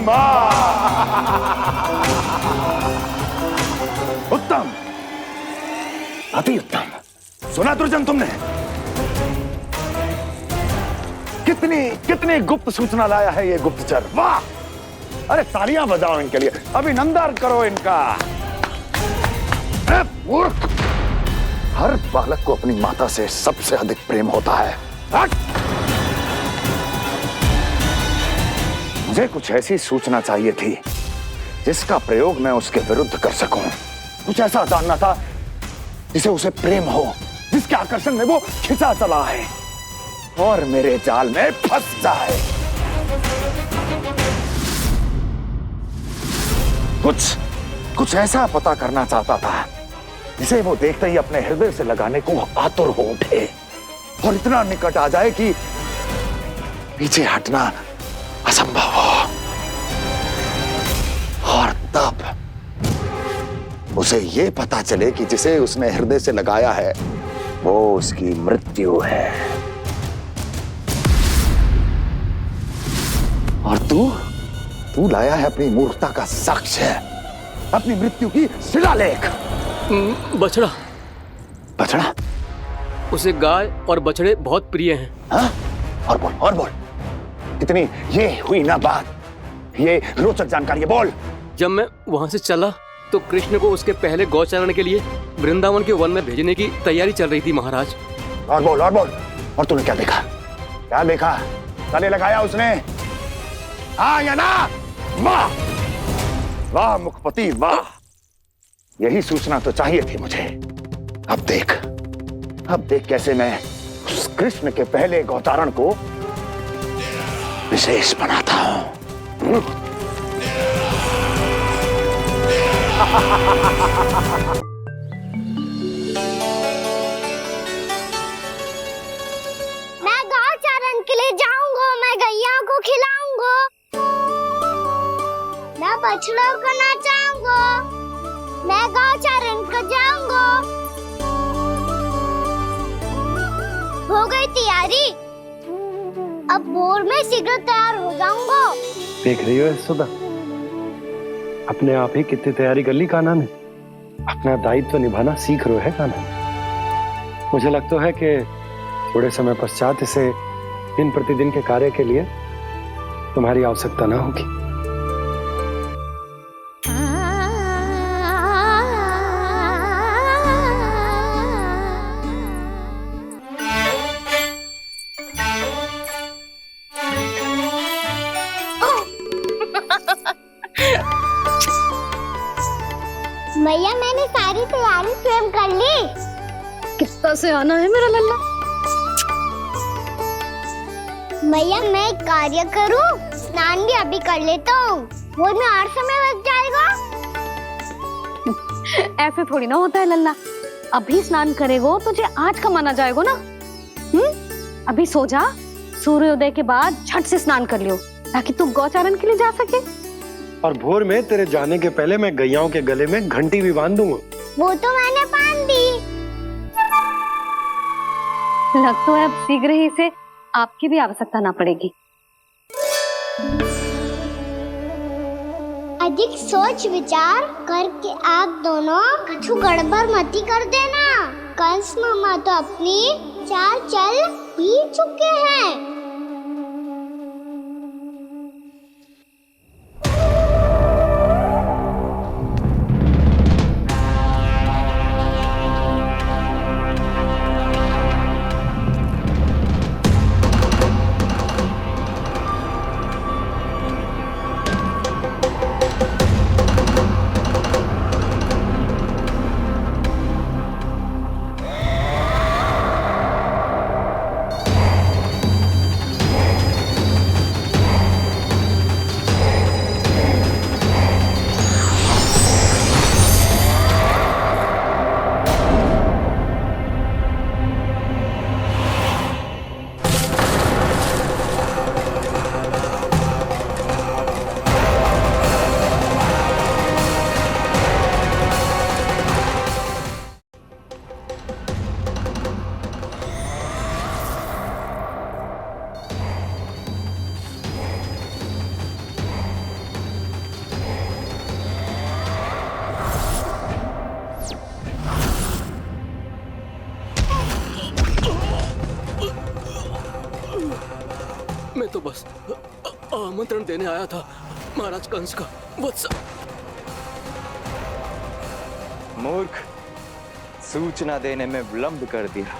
माँ। उत्तम, अति उत्तम। सुना दुर्जन तुमने? कितनी कितनी गुप्त सूचना लाया है ये गुप्तचर। वाह! अरे तालियां बजाओ इनके लिए, अभिनंदन करो इनका। मूर्ख! हर बालक को अपनी माता से सबसे अधिक प्रेम होता है। मुझे कुछ ऐसी सूचना चाहिए थी जिसका प्रयोग मैं उसके विरुद्ध कर सकूं। कुछ ऐसा जानना था जिसे उसे प्रेम हो, जिसके आकर्षण में वो खिंचा चला है और मेरे जाल में फंस जाए। कुछ ऐसा पता करना चाहता था जिसे वो देखते ही अपने हृदय से लगाने को आतुर हो उठे और इतना निकट आ जाए कि पीछे हटना असंभव हो। और तब उसे ये पता चले कि जिसे उसने हृदय से लगाया है वो उसकी मृत्यु है। और तू लाया है अपनी मूर्खता का साक्ष्य, अपनी मृत्यु की शिलालेख। बछड़ा। बछड़ा? उसे गाय और बछड़े बहुत प्रिय हैं। हाँ? और बोल। कितनी ये हुई ना बात, ये रोचक जानकारी है, बोल। जब मैं वहां से चला तो कृष्ण को उसके पहले गौचारण के लिए वृंदावन के वन में भेजने की तैयारी चल रही थी महाराज। और बोल। और तूने क्या देखा? गले लगाया उसने? हाँ या ना? वाह मुखपति वाह! यही सूचना तो चाहिए थी मुझे। अब देख कैसे मैं उस कृष्ण के पहले गौतारण को विशेष बनाता हूं। मैं गौचारण के लिए जाऊंगा, मैं गैया को खिलाऊंगा, मैं बछड़ों को नचाऊंगा, मैं गौचारण को जाऊंगा। हो गई तैयारी, अब भोर में शीघ्र तैयार हो जाऊंगा। देख रही हो सुधा, अपने आप ही कितनी तैयारी कर ली कान्हा ने। अपना दायित्व निभाना सीख रहे है कान्हा। मुझे लगता है कि थोड़े समय पश्चात इसे दिन प्रतिदिन के कार्य के लिए तुम्हारी आवश्यकता ना होगी। मैया मैंने सारी तैयारी स्वयं कर ली। कितना से आना है मेरा लल्ला? मैया मैं एक कार्य करूं, स्नान भी अभी कर लेता हूँ, वो में और समय लग जाएगा। ऐसे थोड़ी ना होता है लल्ला, अभी स्नान करेगो तुझे आज कमाना जाएगो ना। अभी सो जा, सूर्योदय के बाद झट से स्नान कर लियो ताकि तू गौचारण के लिए जा सके। और भोर में तेरे जाने के पहले मैं गैयाओं के गले में घंटी भी बांध दूंगा। वो तो मैंने बांध दी। लग तो है अब शीघ्र ही से आपकी भी आवश्यकता ना पड़ेगी। अधिक सोच विचार करके आप दोनों कछु गड़बड़ मती कर देना। कंस मामा तो अपनी चाल चल ही चुके हैं। मैं तो बस आमंत्रण देने आया था महाराज कंस का वत्स। मूर्ख, सूचना देने में विलंब कर दिया।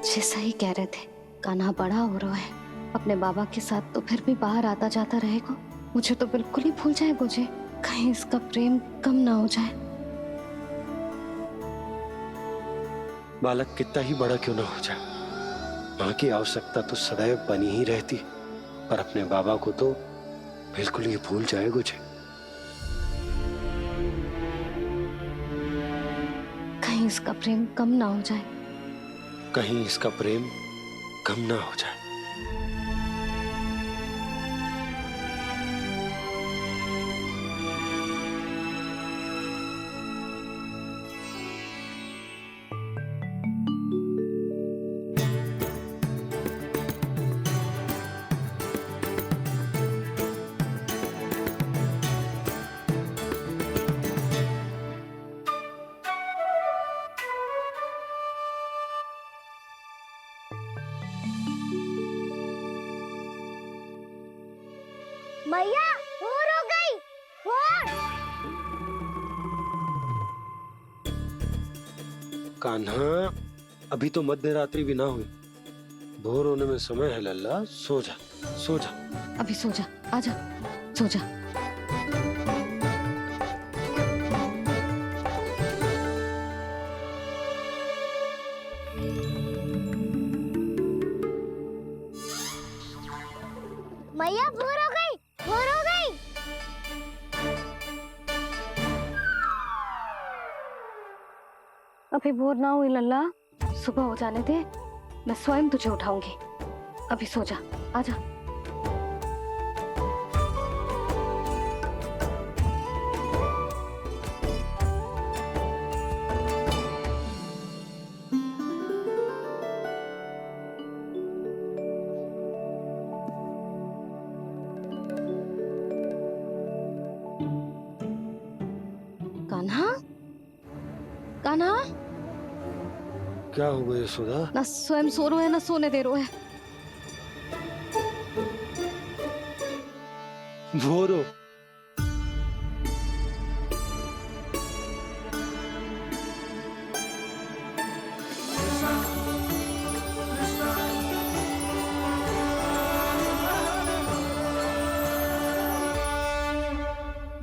जैसा ही कह रहे थे, कान्हा बड़ा हो रहा है अपने बाबा के साथ, तो फिर भी बाहर आता जाता रहेगा। मुझे तो बिल्कुल ही भूल जाए मुझे, कहीं इसका प्रेम कम ना हो जाए। बालक कितना ही बड़ा क्यों ना हो जाए, माँ की आवश्यकता तो सदैव बनी ही रहती, पर अपने बाबा को तो बिल्कुल ही भूल जाए मुझे। कहीं इसका प्रेम कम ना हो जाए, कहीं इसका प्रेम कम ना हो जाए। मैया भोर हो गई, भोर। कान्हा, अभी तो मध्य रात्रि भी ना हुई, भोर होने में समय है लल्ला। सो जा, सो जा। अभी सो जा, आजा, सो जा। मैया भोर हो गई, भोर हो गई। अभी भोर ना हुई लल्ला, सुबह हो जाने दे, मैं स्वयं तुझे उठाऊंगी। अभी सो जा, आजा। कान्हा, कान्हा, क्या हो गया यशोदा? ना स्वयं सो रहे है ना सोने दे रहे है। भोर हो।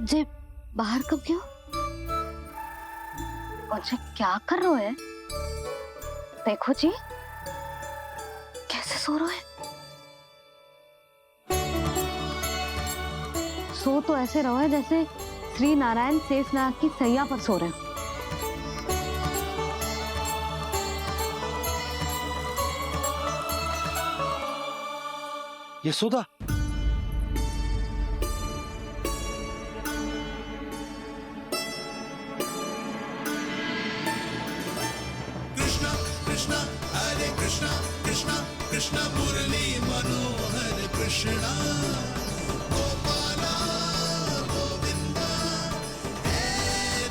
जे बाहर कब क्यों? और जे क्या कर रहे है? देखो जी, कैसे सो रहे हैं। सो तो ऐसे रहो है जैसे श्री नारायण शेषनाग की सैया पर सो रहे हैं। यशोदा, कृष्णा कृष्णा मुरली मनोहर कृष्णा गोपाला गोविंदा हे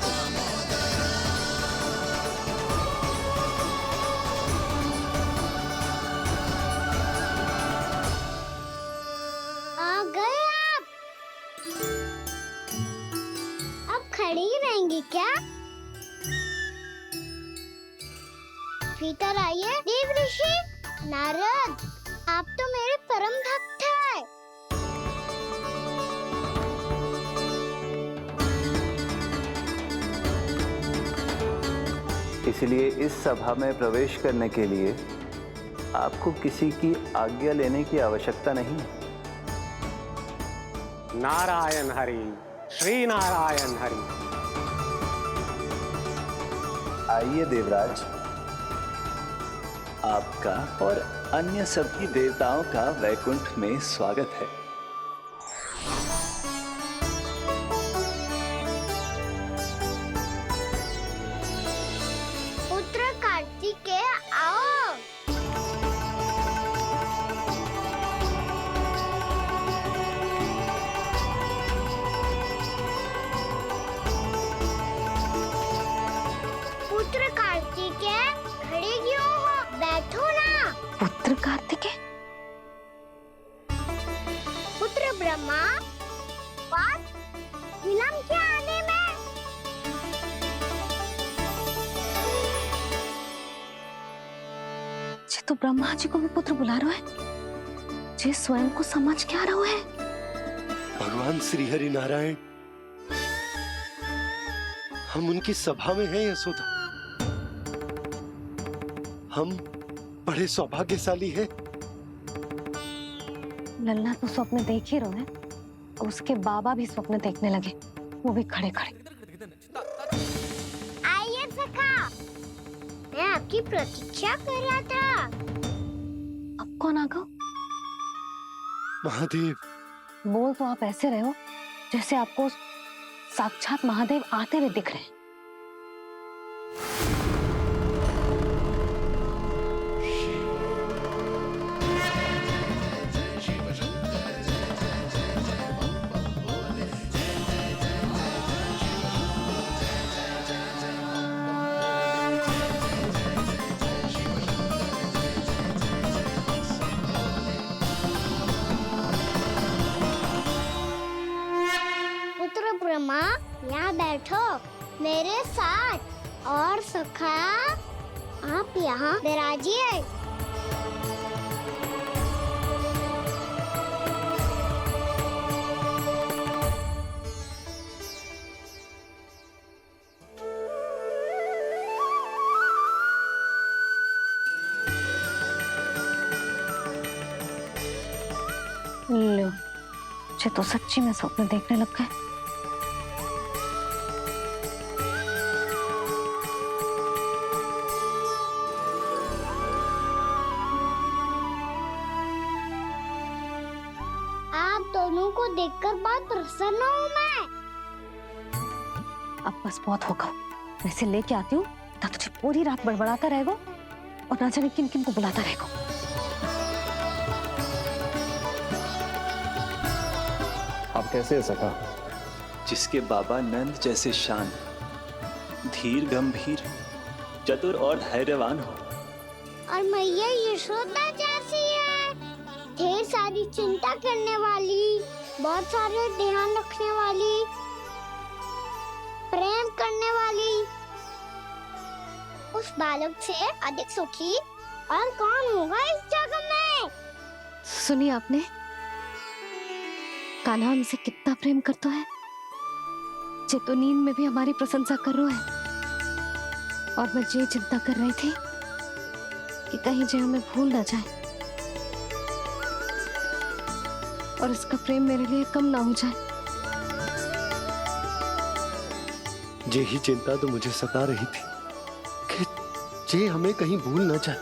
दामोदरा। आ गए आप। अब खड़ी ही रहेंगी क्या? भीतर आइए। देव ऋषि नारद, आप तो मेरे परम भक्त हैं। इसलिए इस सभा में प्रवेश करने के लिए आपको किसी की आज्ञा लेने की आवश्यकता नहीं है। नारायण हरि, श्री नारायण हरि। आइए देवराज, आपका और अन्य सभी देवताओं का वैकुंठ में स्वागत है। पुत्र कार्तिकेय आओ। तो ब्रह्मा जी को भी पुत्र बुला रहा है, जे स्वयं को समझ क्या रहा है। भगवान श्री हरि नारायण, हम उनकी सभा में हैं यशोदा। हम बड़े सौभाग्यशाली हैं। लल्ला तो स्वप्न देख ही रहे हैं, उसके बाबा भी स्वप्न देखने लगे, वो भी खड़े खड़े। आइए सखा, मैं आपकी प्रतीक्षा कर रहा था। अब कौन आ गया? महादेव। बोल तो आप ऐसे रहे हो जैसे आपको साक्षात महादेव आते हुए दिख रहे हैं। पुत्र ब्रह्मा, यहाँ बैठो मेरे साथ। और सखा, आप यहाँ विराजिए। लो, मुझे तो सच्ची में स्वप्न देखने लग गए। आप दोनों को देखकर बहुत प्रसन्न हूँ मैं। अब बस बहुत होगा, वैसे लेके आती हूँ ना, तुझे पूरी रात बड़बड़ाता रहेगा और ना जाने किन किन को बुलाता रहेगा। आप कैसे है सखा? जिसके बाबा नंद जैसे शान, धीर गंभीर, चतुर और धैर्यवान हो। और मैया यशोदा जैसी है, ढेर सारी चिंता करने वाली, बहुत सारे ध्यान रखने वाली, प्रेम करने वाली। उस बालक से अधिक सुखी और कौन होगा इस जगत में? सुनिए आपने, कान्हा हमसे कितना प्रेम करता है, जे तो नींद में भी हमारी प्रशंसा कर रहा है। और मैं ये चिंता कर रही थी कि कहीं जे हमें भूल ना जाए और इसका प्रेम मेरे लिए कम ना हो जाए। यही चिंता तो मुझे सता रही थी कि जे हमें कहीं भूल ना जाए,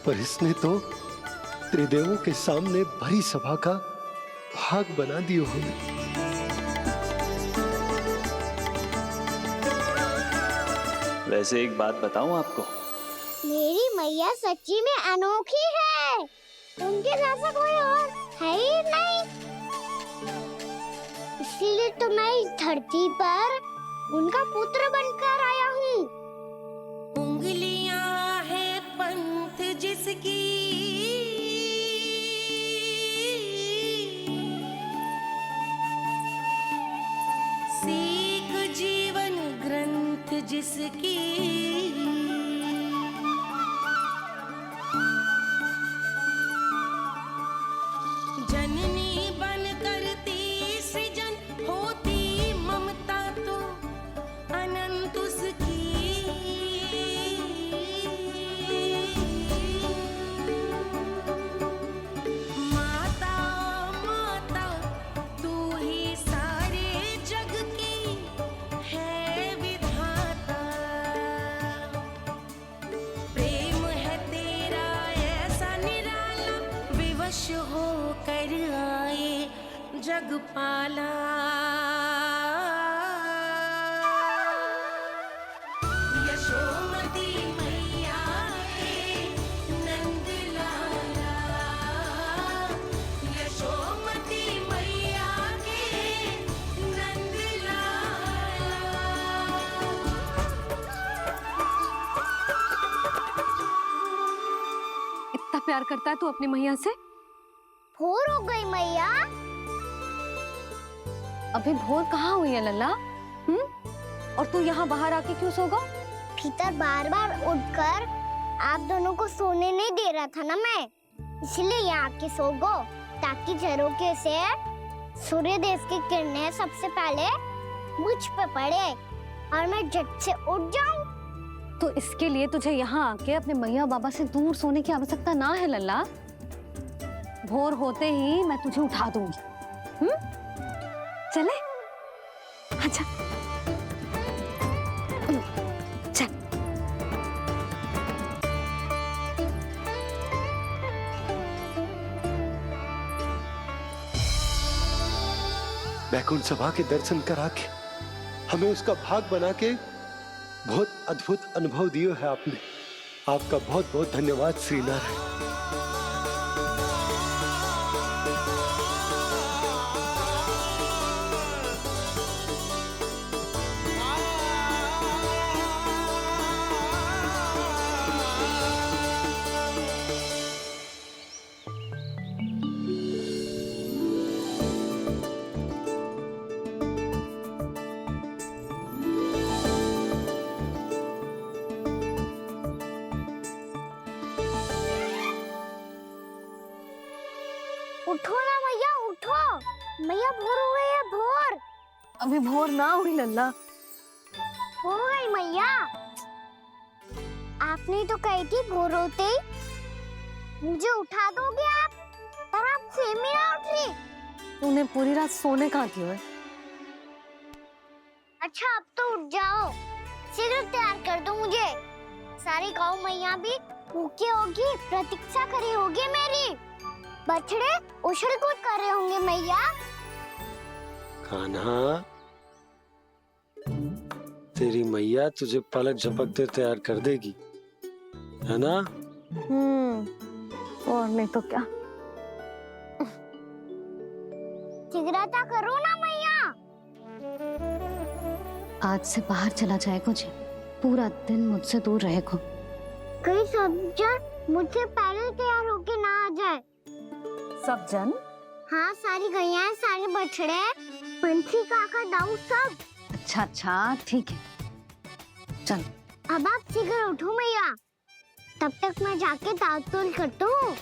पर इसने तो त्रिदेवों के सामने भरी सभा का भाग बना दियो हमें। वैसे एक बात बताऊं आपको, मेरी मैया सच्ची में अनोखी है, उनके जैसा कोई और है ही नहीं। इसीलिए तो मैं इस धरती पर उनका पुत्र बनकर आया हूँ। उंगलियां है पंथ जिसकी, सीख जीवन ग्रंथ जिसकी, जननी बन करती सृजन होती ममता तो अनंत उसकी। माता माता तू ही सारे जग की है विधाता, प्रेम है तेरा ऐसा निराला, विवश हो कर आए जग पाला। यशोमती मैया के नंद लाला, यशोमती मैया के नंद लाला। इतना प्यार करता है तू अपनी मैया से? भोर हो गई मैया। अभी भोर कहाँ हुई है लल्ला? और तू यहाँ बाहर आके क्यों सो गया? भीतर बार बार उठकर आप दोनों को सोने नहीं दे रहा था ना मैं, इसलिए यहाँ आके सो गो, ताकि झरोके से सूर्य देव की किरणें सबसे पहले मुझ पे पड़े और मैं झट से उठ जाऊं। तो इसके लिए तुझे यहाँ आके अपने मैया बाबा से दूर सोने की आवश्यकता ना है लल्ला। भोर होते ही मैं तुझे उठा दूंगी। चले? अच्छा चल। बैकुंठ सभा के दर्शन करा के हमें उसका भाग बना के बहुत अद्भुत अनुभव दिया है आपने। आपका बहुत बहुत धन्यवाद श्री नारायण। उठो ना मैया, उठो। मैया भोर हो गई है, भोर। अभी भोर ना हुई लल्ला। हो गई मैया। आपने तो कही थी भोर होते ही मुझे उठा दोगे आप, पर आप सेम ही ना उठ रही। तूने पूरी रात सोने कहाँ की है? अच्छा अब तो उठ जाओ, शीघ्र तैयार कर दो मुझे। सारी गाँव मैया भी भूखी होगी, प्रतीक्षा करी होगी मेरी। बछड़े उछल कूद कर रहे होंगे मैया। कान्हा, तेरी मैया तुझे पलक झपकते तैयार कर देगी, है ना? और नहीं तो क्या। शीघ्रता करो ना मैया। आज से बाहर चला जाएगा जी, पूरा दिन मुझसे दूर रहेगा। कहीं सब जन मुझसे पहले तैयार होके ना आ जाए। सब जन? हाँ, सारी गैया, सारे बछड़े, पंछी, काका, दाऊ सब। अच्छा अच्छा ठीक है, चल। अब आप शीघ्र उठो मैया, तब तक मैं जाके ताल-तोल करता हूँ।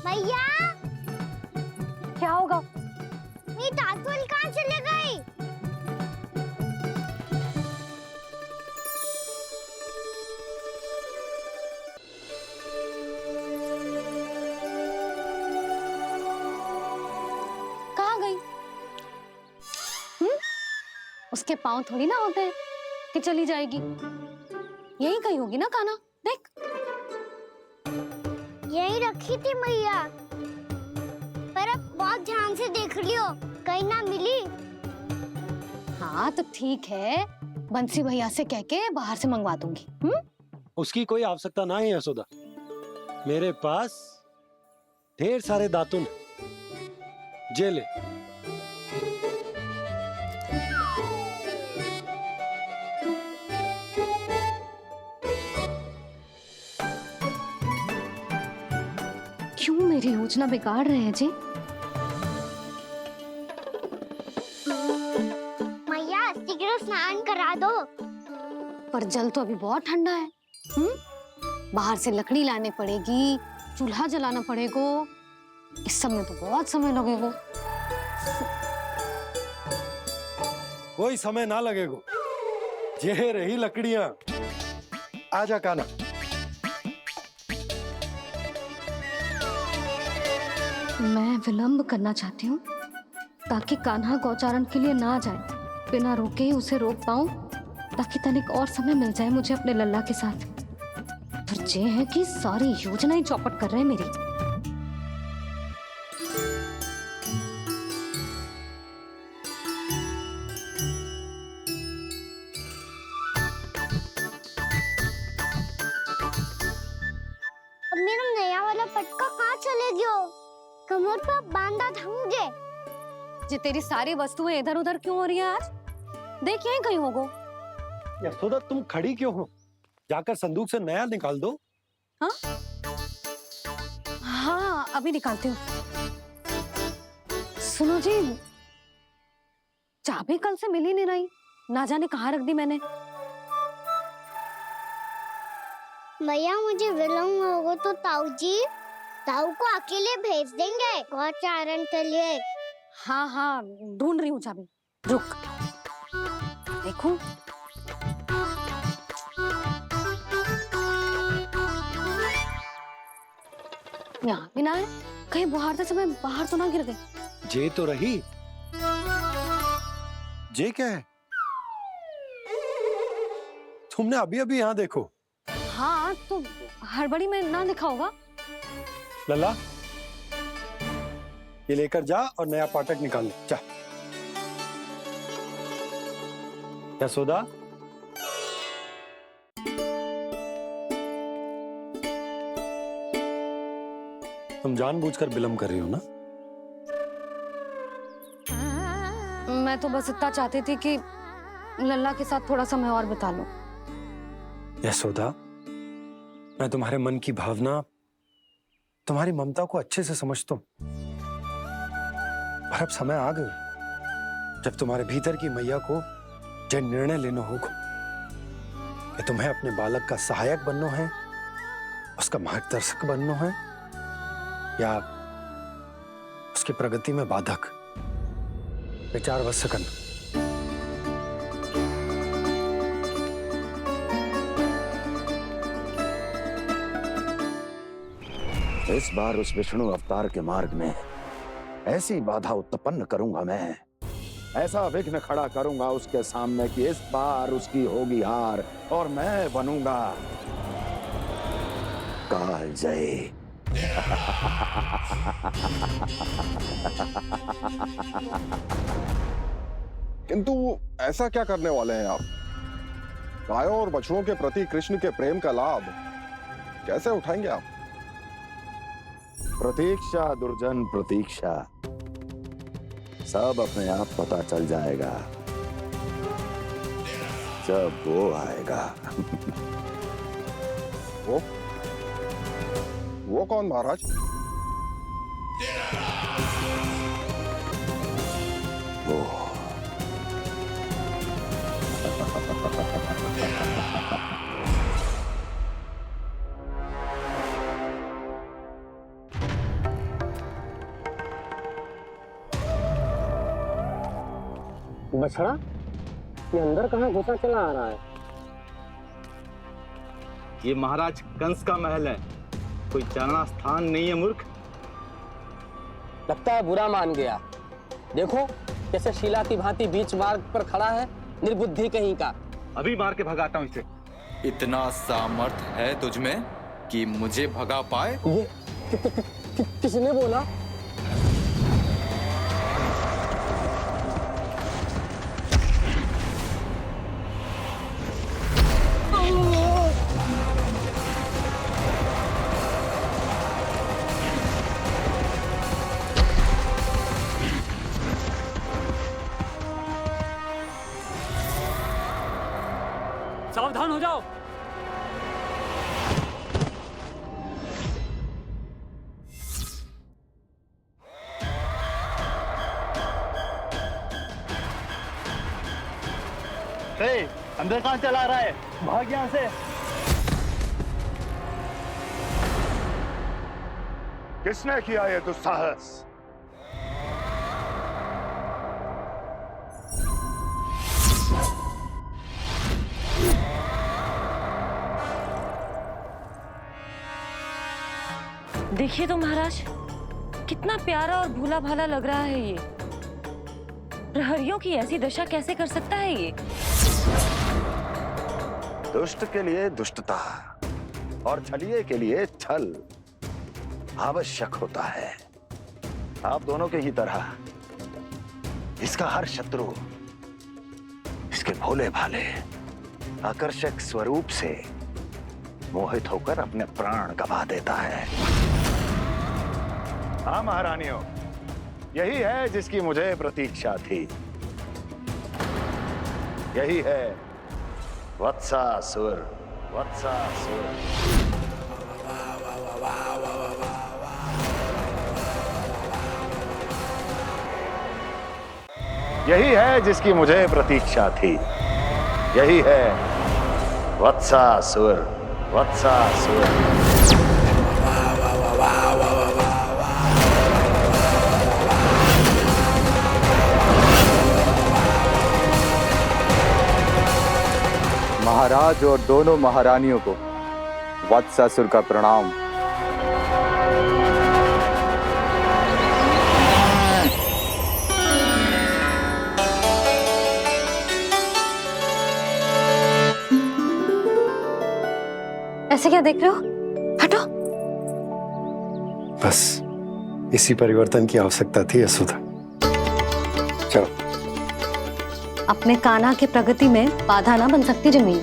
मैया, क्या होगा? मेरी ताल-तोल कहाँ चले गई? कहाँ गई? उसके पाँव थोड़ी ना होते हैं कि चली जाएगी। यही कहीं होगी ना कान्हा, देख। यही रखी थी मैया, पर अब बहुत ध्यान से देख लियो, कहीं ना मिली। हाँ तो ठीक है, बंसी भैया से कह के बाहर से मंगवा दूंगी। उसकी कोई आवश्यकता ना है यशोदा, मेरे पास ढेर सारे दातुन जे ले। क्यों मेरी योजना बिगाड़ रहे हैं जी? मैया शीघ्र स्नान करा दो। पर जल तो अभी बहुत ठंडा है। बाहर से लकड़ी लानी पड़ेगी, चूल्हा जलाना पड़ेगा, इस सब में तो बहुत समय लगेगा। कोई समय ना लगेगा, ये रही लकड़ियां। आजा कान्हा। मैं विलंब करना चाहती हूँ ताकि कान्हा गौचारण के लिए ना जाए, बिना रोके ही उसे रोक पाऊं, ताकि तनिक और समय मिल जाए मुझे अपने लल्ला के साथ। पर ये है कि सारी योजना ही चौपट कर रहे हैं मेरी। अब मेरा नया वाला पटका कहाँ चले गयो? कमर पर बांधा था मुझे। ये तेरी सारी वस्तुएं इधर उधर क्यों हो रही है आज? देख यहीं कहीं होगो। यशोदा तुम खड़ी क्यों हो? जाकर संदूक से नया निकाल दो। हाँ हाँ अभी निकालती हूँ। सुनो जी, चाबी कल से मिल ही नहीं रही, ना जाने कहाँ रख दी मैंने। भैया मुझे विलम्ब होगा तो ताऊ को अकेले भेज देंगे गौचारण के लिए। हाँ हाँ ढूंढ रही हूँ चाबी, रुक। देखो यहाँ भी ना है, कहीं बाहरते समय बाहर तो ना गिर गई। जे तो रही। जे क्या है? तुमने अभी अभी यहाँ देखो। हाँ तो हड़बड़ी में ना लिखा होगा। लल्ला ये लेकर जा और नया पाठक निकाल ले जा। यशोदा तुम जानबूझकर विलम्ब कर रही हो ना? मैं तो बस इतना चाहती थी कि लल्ला के साथ थोड़ा समय और बिता लूं। यशोदा मैं तुम्हारे मन की भावना, तुम्हारी ममता को अच्छे से समझता हूं, पर अब समय आ गया जब तुम्हारे भीतर की मैया को यह निर्णय लेना होगा कि तुम्हें अपने बालक का सहायक बनना है, उसका मार्गदर्शक बनना है, या उसकी प्रगति में बाधक। विचार अवश्य करना। इस बार उस विष्णु अवतार के मार्ग में ऐसी बाधा उत्पन्न करूंगा मैं, ऐसा विघ्न खड़ा करूंगा उसके सामने कि इस बार उसकी होगी हार और मैं बनूंगा कालजयी। किंतु ऐसा क्या करने वाले हैं आप? गायों और बछड़ों के प्रति कृष्ण के प्रेम का लाभ कैसे उठाएंगे आप? प्रतीक्षा दुर्जन प्रतीक्षा, सब अपने आप पता चल जाएगा जब वो आएगा। वो कौन महाराज? वो बछड़ा, ये अंदर कहाँ घुसा चला आ रहा है? ये महाराज कंस का महल है, कोई चलना स्थान नहीं है मूर्ख। लगता है बुरा मान गया। देखो कैसे शिला की भांति बीच मार्ग पर खड़ा है, निर्बुद्धि कहीं का। अभी मार के भगाता हूँ इसे। इतना सामर्थ है तुझमें कि मुझे भगा पाए? ये किसने बोला? सावधान हो जाओ। अंदर कहाँ चला रहा है? भाग यहाँ से। किसने किया ये दुस्साहस? देखिए तो महाराज, कितना प्यारा और भोला भाला लग रहा है ये। प्रहरियों की ऐसी दशा कैसे कर सकता है ये? दुष्ट के लिए दुष्टता और छलिए के लिए छल आवश्यक होता है। आप दोनों के ही तरह इसका हर शत्रु इसके भोले भाले आकर्षक स्वरूप से मोहित होकर अपने प्राण गंवा देता है। हाँ महारानियों, यही है जिसकी मुझे प्रतीक्षा थी। यही है वत्सासुर, वत्सासुर। यही है जिसकी मुझे प्रतीक्षा थी। यही है वत्सासुर, वत्सासुर। महाराज और दोनों महारानियों को वत्सासुर का प्रणाम। ऐसे क्या देख रहे हो? हटो। बस इसी परिवर्तन की आवश्यकता थी यशोदा। चलो। अपने कान्हा के प्रगति में बाधा ना बन सकती जमीन।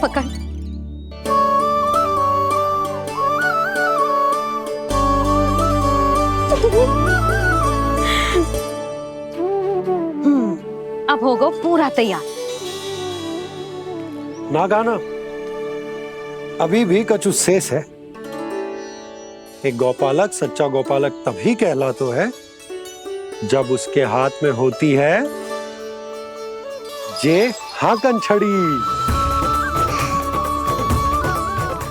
पकड़। अब होगा पूरा तैयार। ना गाना, अभी भी कछु शेष है। एक गौपालक सच्चा गौपालक तभी कहलाता है जब उसके हाथ में होती है जे हाकन छड़ी।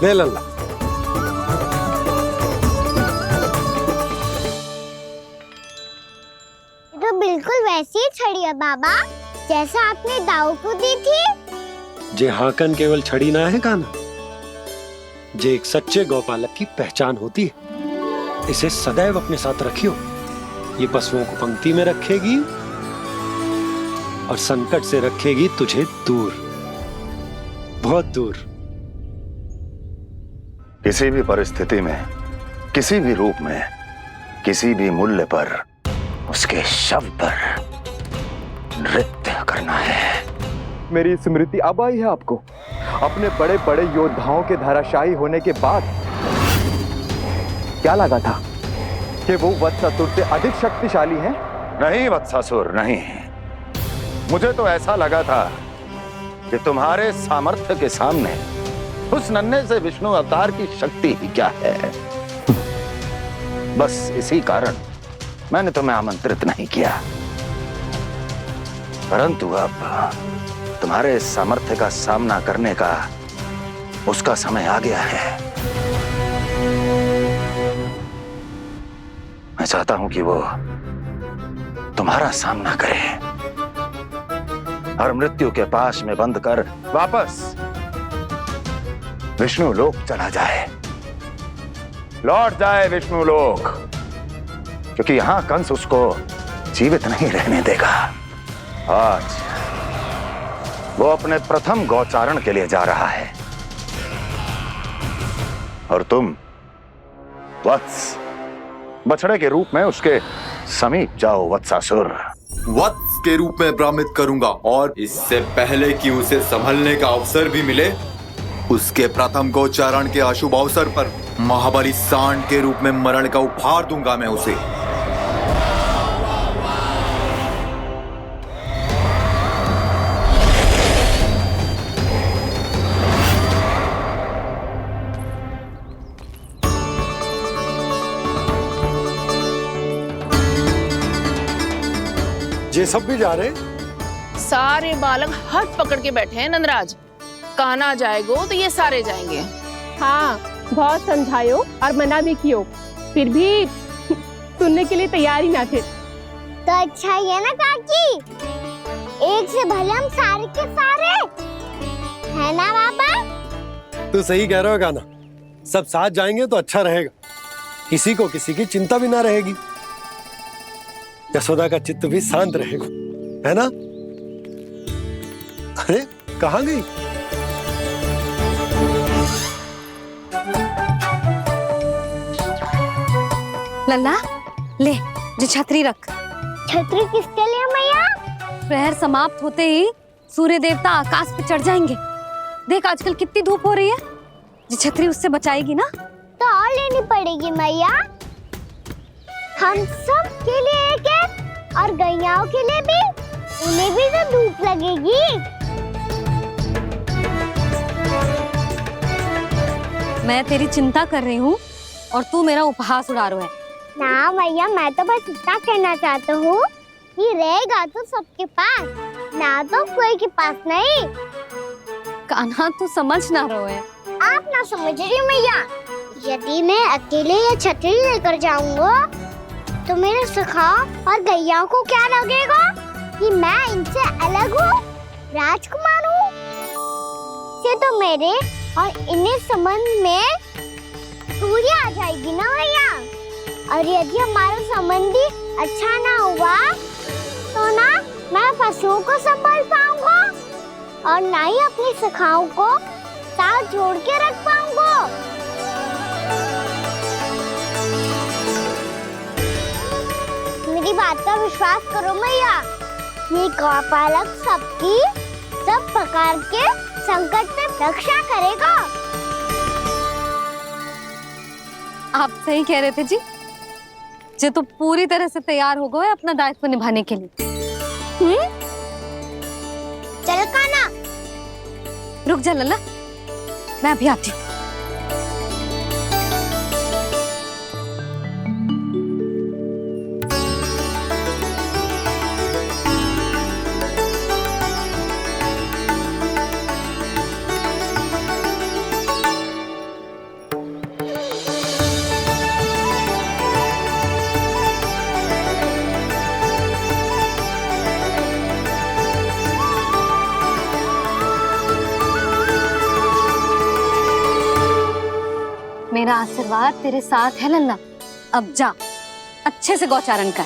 ले लल्ला। तो बिल्कुल वैसी ही छड़ी है बाबा जैसा आपने दाऊ को दी थी। जे हाकन केवल छड़ी ना है कान्हा, जे एक सच्चे गौपालक की पहचान होती है। इसे सदैव अपने साथ रखियो। ये पशुओं को पंक्ति में रखेगी और संकट से रखेगी तुझे दूर, बहुत दूर। किसी भी परिस्थिति में, किसी भी रूप में, किसी भी मूल्य पर उसके शव पर नृत्य करना है। मेरी स्मृति अब आई है आपको? अपने बड़े बड़े योद्धाओं के धराशायी होने के बाद क्या लगा था कि वो वत्सासुर से अधिक शक्तिशाली हैं? नहीं वत्सासुर, नहीं। मुझे तो ऐसा लगा था कि तुम्हारे सामर्थ्य के सामने उस नन्हे से विष्णु अवतार की शक्ति ही क्या है। बस इसी कारण मैंने तुम्हें आमंत्रित नहीं किया। परंतु अब तुम्हारे सामर्थ्य का सामना करने का उसका समय आ गया है। मैं चाहता हूं कि वो तुम्हारा सामना करे और मृत्यु के पाश में बंद कर वापस विष्णु लोक चला जाए, लौट जाए विष्णु लोक, क्योंकि यहां कंस उसको जीवित नहीं रहने देगा। आज वो अपने प्रथम गौचारण के लिए जा रहा है और तुम वत्स बछड़े के रूप में उसके समीप जाओ वत्सासुर। वत्स के रूप में भ्रमित करूंगा और इससे पहले कि उसे संभलने का अवसर भी मिले, उसके प्रथम गोचारण के अशुभ अवसर पर महाबली सांड के रूप में मरण का उपहार दूंगा मैं उसे। ये सब भी जा रहे? सारे बालक हाथ पकड़ के बैठे हैं नंदराज। कान्हा जाएगो तो ये सारे जाएंगे। हाँ, बहुत समझायो और मना भी कियो, फिर भी सुनने के लिए तैयार ही ना थे। तो अच्छा ही है ना काकी, एक से भले हम सारे के सारे, है ना बाबा? तू सही कह रहा हो गाना, सब साथ जाएंगे तो अच्छा रहेगा, किसी को किसी की चिंता भी ना रहेगी, यशोदा का चित्त भी शांत रहेगा, है ना? अरे कहाँ गई? लल्ला ले, जो छतरी रख। छतरी किसके लिए मैया? प्रहर समाप्त होते ही सूर्य देवता आकाश पे चढ़ जाएंगे। देख आजकल कितनी धूप हो रही है, जो छतरी उससे बचाएगी ना। तो और लेनी पड़ेगी मैया। हम सब के लिए एक है और गैयाओं के लिए भी, उन्हें भी तो धूप लगेगी। मैं तेरी चिंता कर रही हूँ और तू मेरा उपहास उड़ा रहा है। ना भैया, मैं तो बस इतना कहना चाहता हूँ कि रहेगा तो सबके पास, ना तो कोई के पास नहीं। कान्हा तू समझ ना रहो है। आप ना समझ रही भैया, यदि मैं अकेले ये छतरी लेकर जाऊंगा तो मेरे सखा और गैया को क्या लगेगा कि मैं इनसे अलग हूँ, राजकुमार हूँ। से तो मेरे और इन्हें संबंध में दूरी आ जाएगी ना भैया। और यदि हमारा संबंध ही अच्छा ना हुआ तो ना मैं पशुओं को संभाल पाऊंगा और ना ही अपनी सखाओं को साथ जोड़ के रख पाऊंगा। मेरी बात का विश्वास करो भैया, ये गौपालक सबकी सब प्रकार के संकट से रक्षा करेगा। आप सही कह रहे थे जी। जे तो पूरी तरह से तैयार हो गए अपना दायित्व निभाने के लिए। चल कान्हा। रुक जा लल्ला, मैं अभी आती हूँ। मेरा आशीर्वाद तेरे साथ है लल्ला। अब जा, अच्छे से गौचारण कर।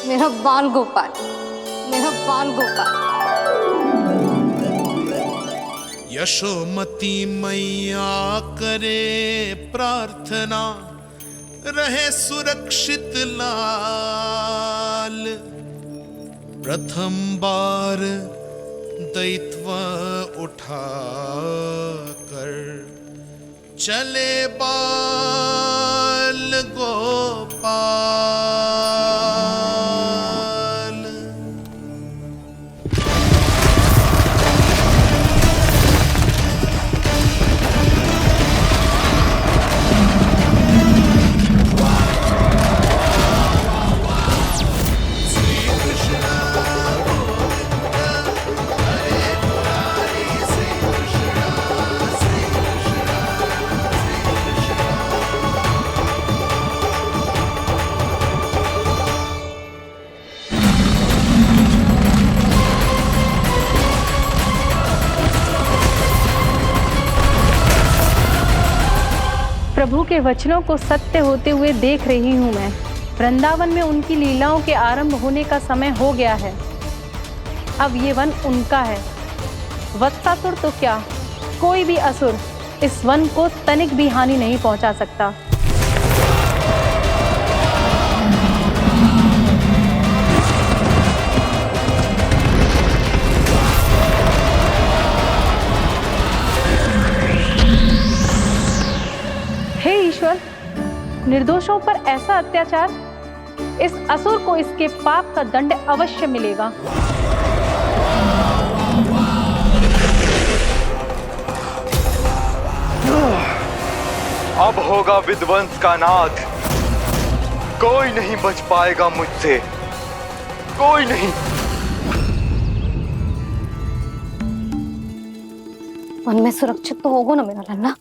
मेरा बाल गोपाल, मेरा बाल गोपाल। यशोमती मैया करे प्रार्थना, रहे सुरक्षित लाल। प्रथम बार दैत्व उठा कर चले बाल गोपाल। प्रभु के वचनों को सत्य होते हुए देख रही हूँ मैं। वृंदावन में उनकी लीलाओं के आरंभ होने का समय हो गया है। अब ये वन उनका है। वत्सासुर तो क्या, कोई भी असुर इस वन को तनिक भी हानि नहीं पहुंचा सकता। हे ईश्वर, निर्दोषों पर ऐसा अत्याचार, इस असुर को इसके पाप का दंड अवश्य मिलेगा। अब होगा विध्वंस का नाद। कोई नहीं बच पाएगा मुझसे, कोई नहीं। वन में सुरक्षित तो होगा ना मेरा लल्ला।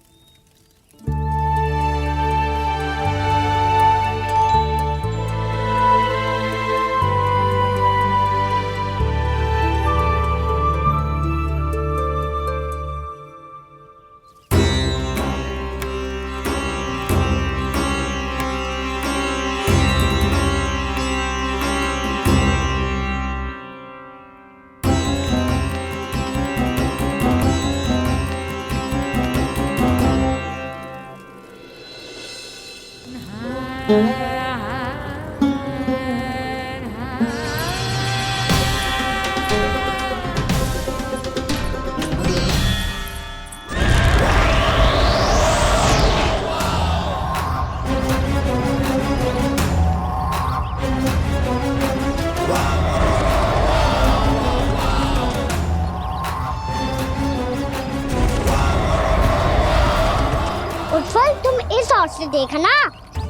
गौर से देखना,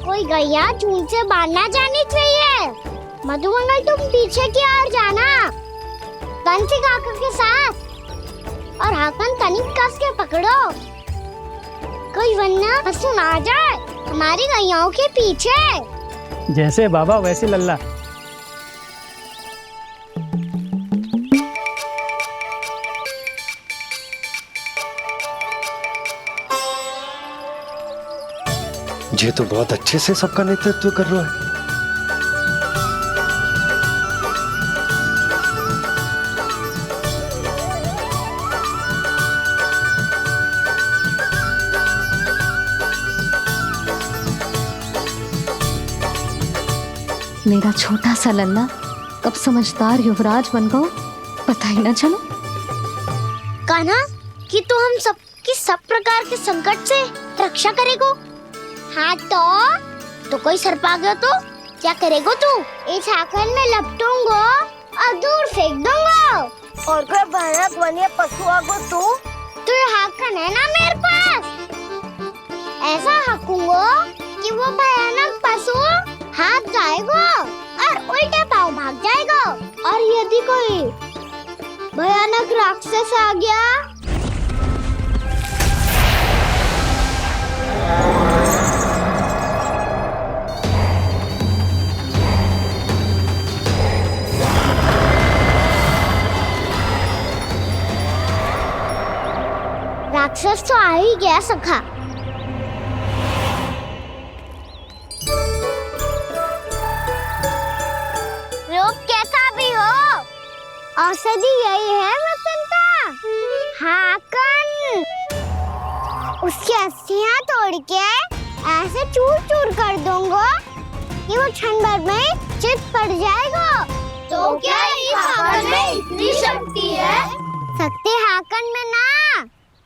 कोई गैया चून से बाहर ना जानी चाहिए। मधुमंगल तुम पीछे की ओर जाना, कंसी काका के साथ, और हाकन तनिक कस के पकड़ो, कोई वरना पशु ना जाए हमारी गैयाओं के पीछे। जैसे बाबा वैसे लल्ला। ये तो बहुत अच्छे से सबका नेतृत्व कर रहा है। मेरा छोटा सा लल्ला कब समझदार युवराज बन गो पता ही ना चलो। कान्हा, कि तू हम सबकी सब प्रकार के संकट से रक्षा करेगो। हाँ तो कोई सर्प आ गया तो क्या करेगो तू? इस हाकन में लपटूंगा और दूर फेंक दूंगा। और कोई भयानक वन्य पशु आगो तो ये हाकन है ना मेरे पास, ऐसा हाकूंगा कि वो भयानक पशु हाथ जाएगा और उल्टे पाँव भाग जाएगा। और यदि कोई भयानक राक्षस आ गया राक्षस तो आ ही गया सखा। रोग कैसा भी हो, औषधि यही है वसंता। हाकन उसकी अस्थियां तोड़ के ऐसे चूर चूर कर दूंगा कि वो क्षण भर में चित पड़ जाएगा। तो क्या इस हाकन में इतनी शक्ति है? शक्ति हाकन में ना,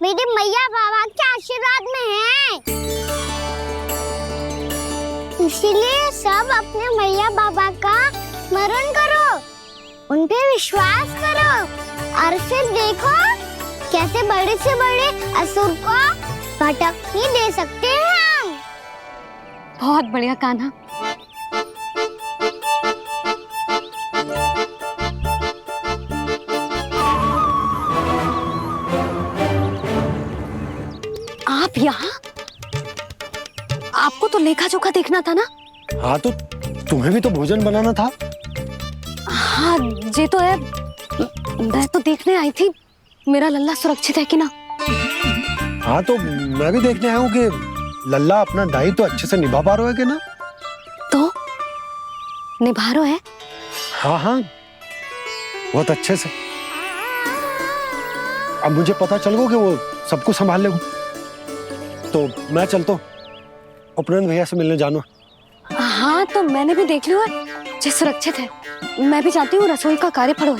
मेरे मैया बाबा के आशीर्वाद में है। इसीलिए सब अपने मैया बाबा का स्मरण करो, उन पे विश्वास करो और फिर देखो कैसे बड़े से बड़े असुर को भटक ही दे सकते हैं हम। बहुत बढ़िया कान्हा। आप यहाँ? आपको तो लेखा जोखा देखना था ना? हाँ तो तुम्हें भी तो भोजन बनाना था। हाँ ये तो है, मैं तो देखने आई थी मेरा लल्ला सुरक्षित है कि ना। हाँ तो मैं भी देखने आया हूँ कि लल्ला अपना दायित्व तो अच्छे से निभा पा रहा है कि ना। तो निभा रहा है? हाँ हाँ बहुत अच्छे से। अब मुझे पता चल गया कि वो सब कुछ संभाल लेगा। तो मैं चलता हूँ, उपनंद भैया से मिलने जाना। हाँ तो मैंने भी देख लिया जो सुरक्षित है। मैं भी चाहती हूँ रसोई का कार्य पड़ो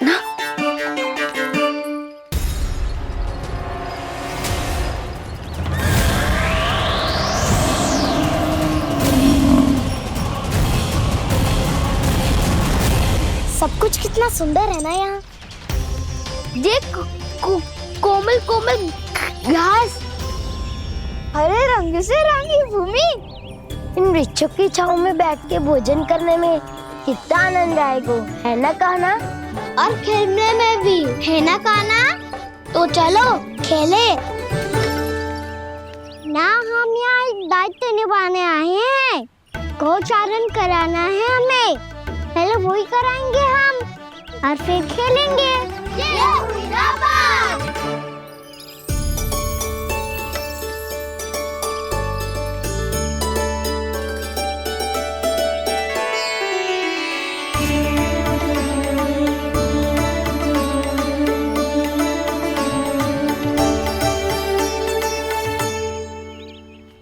ना। सब कुछ कितना सुंदर है ना यहाँ। देख कोमल कोमल घास, हरे रंग से रंगी भूमि, इन वृक्षों की छांव में बैठ के भोजन करने में कितना आनंद आएगा, है ना कान्हा? और खेलने में भी, है ना कान्हा? तो चलो खेले ना। हम यहाँ एक दायित्व निभाने आए हैं, गोचारण कराना है हमें। पहले वही कराएंगे हम और फिर खेलेंगे।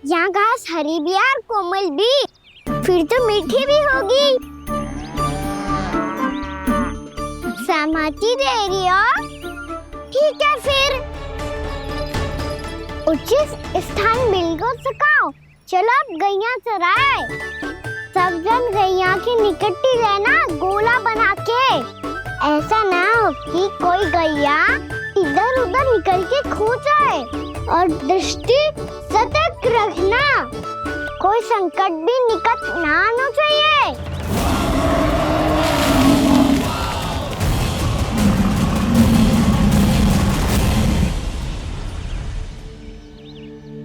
यहाँ घास हरी भी और कोमल भी, फिर तो मीठी भी होगी। सहमति दे रही हो? ठीक है फिर उचित स्थान बिल्कुल सुखाओ। चलो अब गैया चराए। सब जन गैया के निकट ही रहना, गोला बना के। ऐसा ना हो कि कोई गैया इधर उधर निकल के खो जाए। और दृष्टि सतर्क रखना। कोई संकट भी निकट ना आना चाहिए।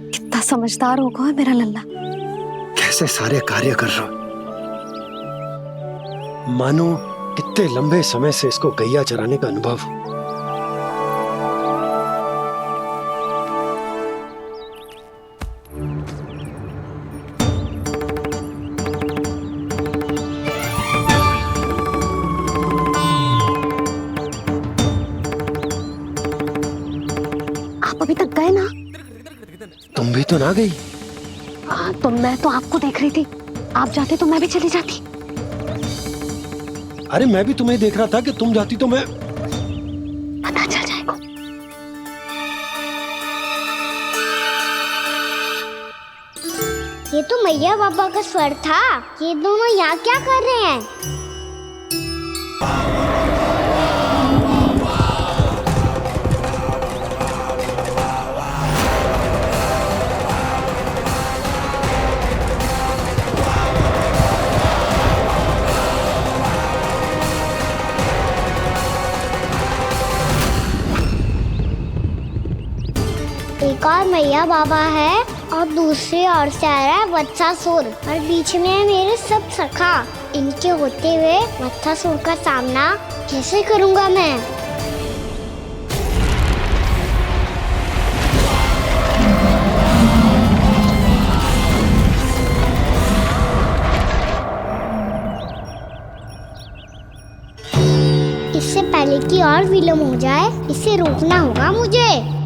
कितना समझदार होगा है मेरा लल्ला। कैसे सारे कार्य कर रहा, मानो कितने लंबे समय से इसको गैया चराने का अनुभव हो। आप अभी तक गए ना? तुम भी तो ना गई। तो मैं तो आपको देख रही थी, आप जाते तो मैं भी चली जाती। अरे मैं भी तुम्हें देख रहा था कि तुम जाती तो मैं। पता चल जाएगा। ये तो मैया बाबा का स्वर था। ये दोनों यहाँ क्या कर रहे हैं? एक और मैया बाबा है और दूसरी ओर से आ रहा है वत्सासुर और बीच में है मेरे सब सखा। इनके होते हुए वत्सासुर का सामना कैसे करूंगा मैं? इससे पहले कि और विलम्ब हो जाए, इसे रोकना होगा मुझे।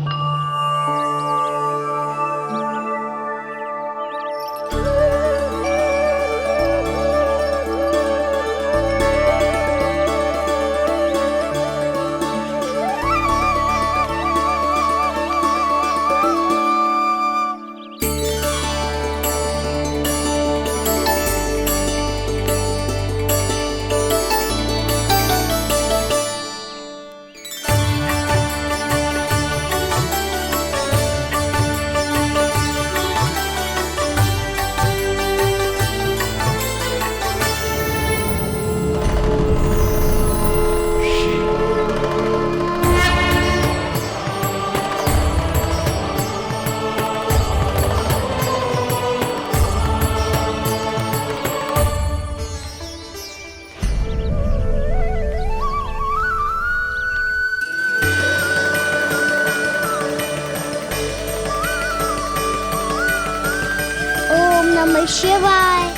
नमः शिवाय।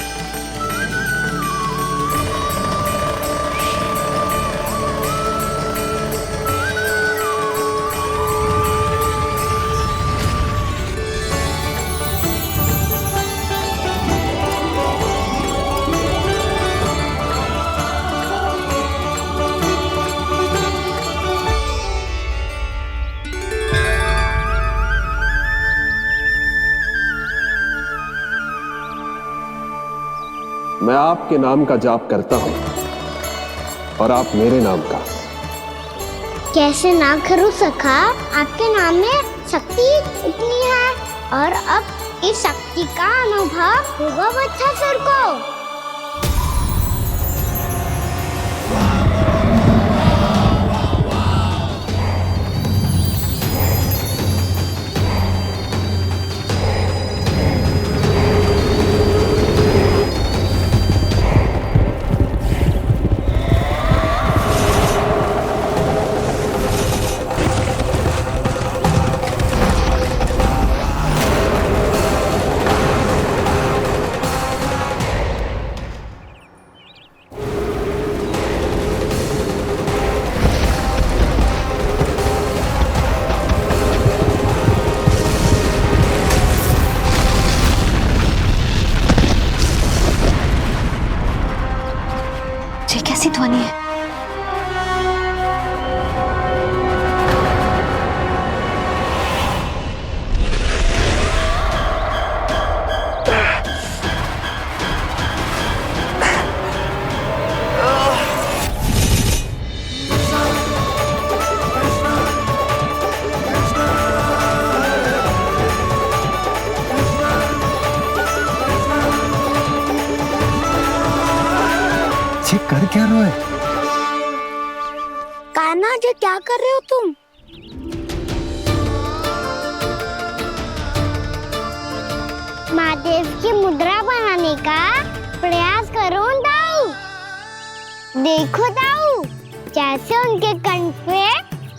मैं आपके नाम का जाप करता हूं और आप मेरे नाम का। कैसे ना करूं सखा, आपके नाम में शक्ति इतनी है और अब इस शक्ति का अनुभव होगा वत्सासुर को। क्या रोए? कान्हा जी क्या कर रहे हो तुम? महादेव की मुद्रा बनाने का प्रयास करो दाऊ। देखो दाऊ, जैसे उनके कंठ पे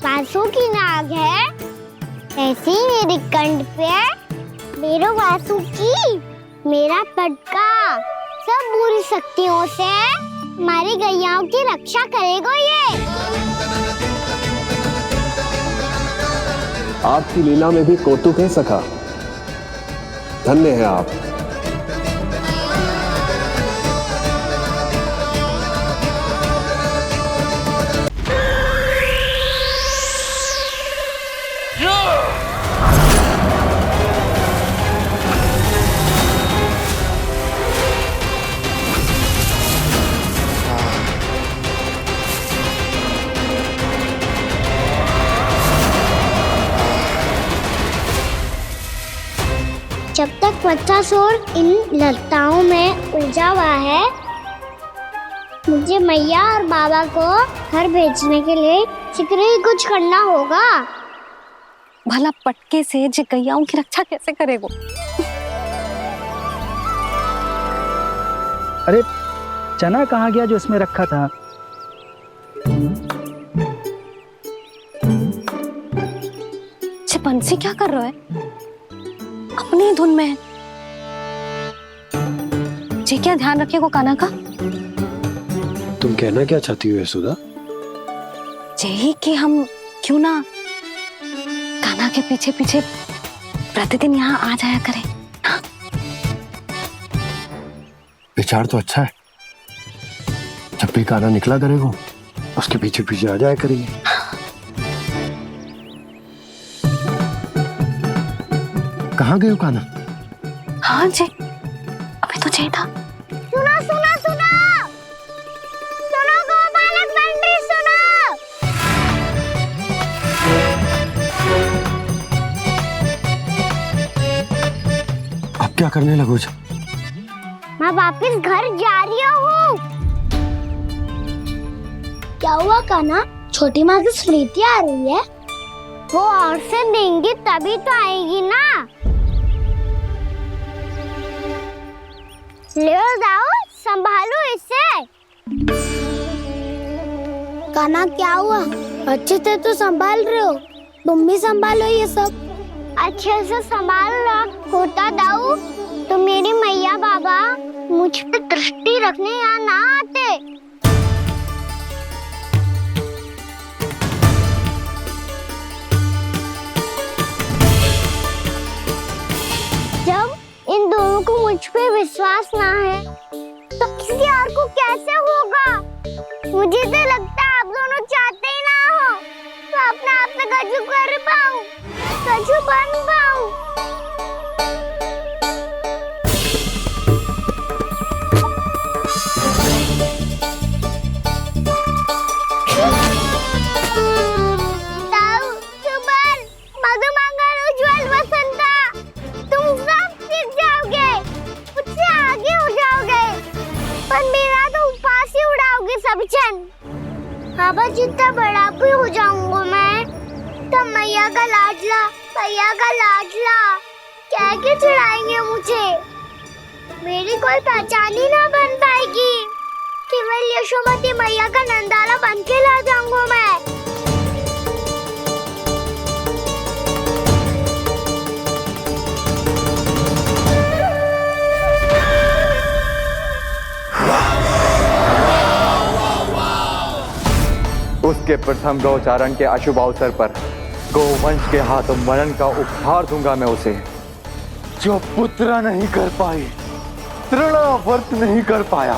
वासु की नाग है, ऐसे ही मेरे कंठ पे मेरो वासु की मेरा पटका सब बुरी शक्तियों से हमारी गैयाओं की रक्षा करेगा ये। आपकी लीला में भी कौतुक है सखा। धन्य है आप। जब तक बच्चासुर इन लताओं में उलझा हुआ है, मुझे मैया और बाबा को घर भेजने के लिए शीघ्र ही कुछ करना होगा। भला पटके से जे गैयाओं की रक्षा कैसे करेगो? अरे चना कहाँ गया जो इसमें रखा था? बंसी क्या कर रहा है? अपनी धुन में है। जी क्या ध्यान रखिएगा कान्हा का। तुम कहना क्या चाहती हो यशोदा? यही कि हम क्यों ना कान्हा के पीछे पीछे प्रतिदिन यहाँ आ जाया करें। हाँ? विचार तो अच्छा है। जब भी कान्हा निकला करेगा उसके पीछे पीछे आ जाया करेंगे। कहाँ गए हो कान्हा? हाँ जी, अभी तो चाहिए था। सुनो सुनो सुनो सुनो गोपालक बंटी सुनो। अब क्या करने लगो? मैं वापस घर जा रही हूँ। क्या हुआ कान्हा? छोटी माँ की स्मृति आ रही है। वो और से देंगी तभी तो आएगी ना। ले जाओ, संभालो इसे। कान्हा क्या हुआ? अच्छे से तो संभाल रहे हो, तुम भी संभालो ये सब। अच्छे से संभाल रहा होता दाऊ तो मेरी मैया बाबा मुझ पे दृष्टि रखने यहाँ ना आते। जब इन दोनों को मुझ पे विश्वास ना है तो किसी और को कैसे होगा? मुझे तो लगता है आप दोनों चाहते ही ना हो तो अपने आप से गजू कर पाऊं, गजू बन पाऊं। बाबा जितना बड़ा भी हो जाऊंगा मैं तो मैया का लाडला क्या के चढ़ाएंगे मुझे। मेरी कोई पहचान ही ना बन पाएगी। केवल यशोमती मैया का नंदाला बन के ला जाऊंगा मैं। उसके प्रथम गौचारण के अशुभ अवसर पर गोवंश के हाथों मरण का उपहार दूंगा मैं उसे। जो पुत्र नहीं कर पाई, तृणावर्त नहीं कर पाया,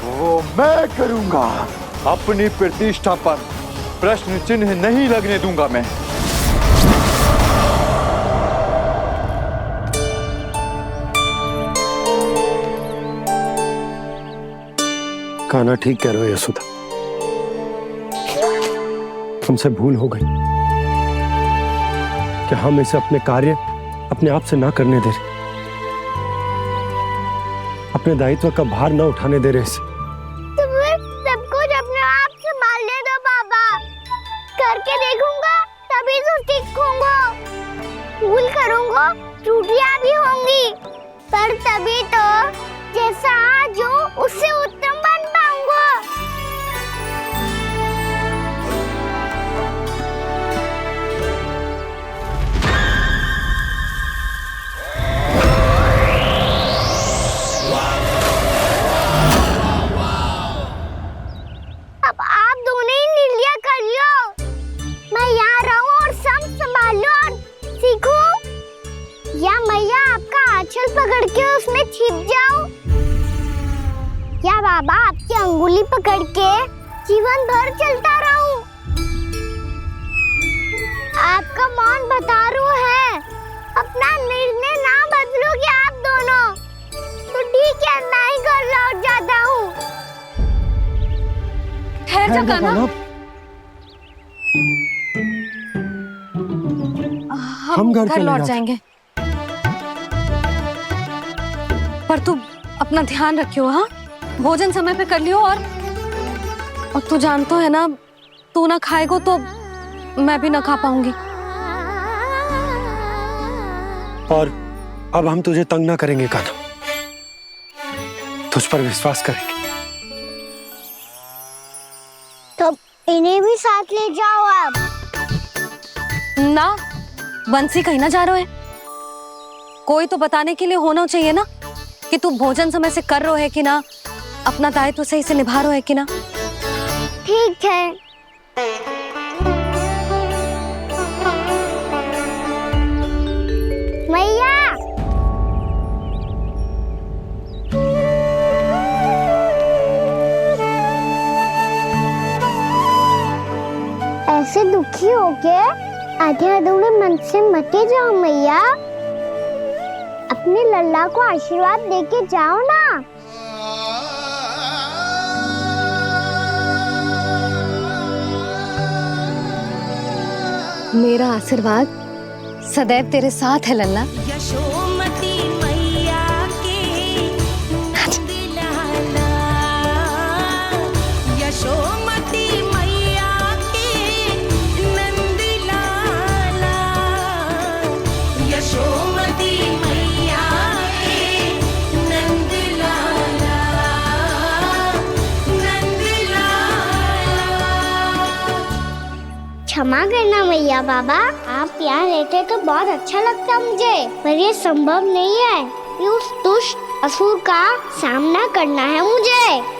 वो मैं करूंगा। अपनी प्रतिष्ठा पर प्रश्न चिन्ह नहीं लगने दूंगा मैं। कान्हा ठीक कह रहे हो यशोदा, हमसे भूल हो गई कि हम इसे अपने कार्य अपने आप से ना करने दे रहे, अपने दायित्व का भार ना उठाने दे रहे इसे। तो फिर त्रुटियां भी होंगी, पर तभी तो जैसा आज हूँ उससे उत्तम बन पाऊंगा। अब आप दोनों ही निर्णय कर लो, मैं यहाँ रहूं और सब संभालूं और सीखूं, या मैया आपका आंचल पकड़ के उसमें छिप जाऊं, या बाबा आपकी अंगुली पकड़ के जीवन भर चलता रहूं। आपका मौन बतारू है, अपना निर्णय ना बदलोगे आप दोनों तो ठीक है, मैं ही घर लौट जाता हूँ। ठहर जा कान्हा, हम घर लौट जाएंगे, पर तू अपना ध्यान रखियो। हाँ, भोजन समय पे कर लियो, और तू जानतो है ना, तू ना खाएगो तो मैं भी ना खा पाऊंगी। और अब हम तुझे तंग ना करेंगे कान्हा, तुझ पर विश्वास करेंगे। तो इन्हें भी साथ ले जाओ आप। ना, बंसी कहीं ना जा रहे है, कोई तो बताने के लिए होना चाहिए ना कि तू भोजन समय से कर रहा है कि ना, अपना दायित्व सही से निभा रहा है कि ना। ठीक है। मैया, ऐसे दुखी होके आधे अधूरे मन से मत जाओ मैया, अपने लल्ला को आशीर्वाद देके जाओ ना। मेरा आशीर्वाद सदैव तेरे साथ है लल्ला। यशोमती मैया के नंद लाला, यशोमती मैया के नंद लाला, यशोमती मैया के नंद लाला, नंद लाला। क्षमा करना मैया बाबा, आप यहाँ रहते तो बहुत अच्छा लगता मुझे, पर ये संभव नहीं है, ये उस दुष्ट असुर का सामना करना है मुझे।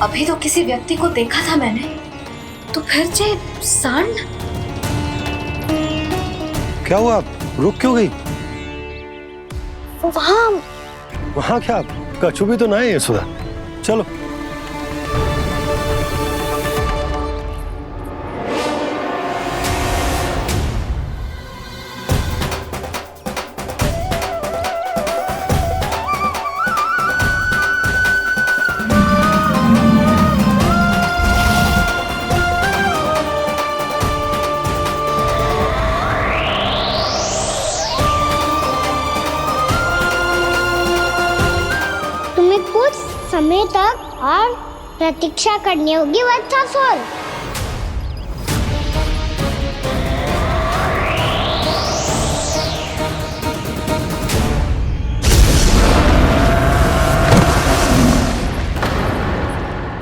अभी तो किसी व्यक्ति को देखा था मैंने, तो फिर जे सांड। क्या हुआ, रुक क्यों गई? वहाँ क्या कछु भी तो ना है सुधा, चलो। कुछ समय तक और प्रतीक्षा करनी होगी वत्सासुर।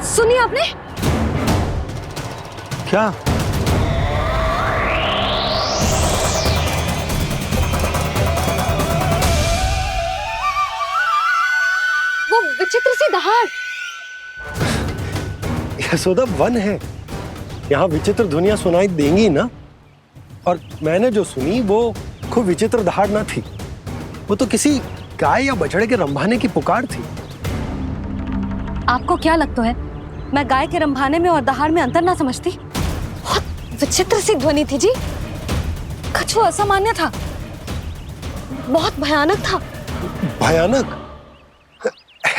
सुनिए आपने क्या? वो विचित्र सी दहाड़। यशोदा वन है, यहाँ विचित्र ध्वनियां सुनाई देंगी ना। और मैंने जो सुनी वो खूब विचित्र दहाड़ ना थी, वो तो किसी गाय या बछड़े के रंभाने की पुकार थी। आपको क्या लगता है मैं गाय के रंभाने में और दहाड़ में अंतर ना समझती? बहुत विचित्र सी ध्वनि थी जी, कुछ वो असामान्य था, बहुत भयानक था। भयानक?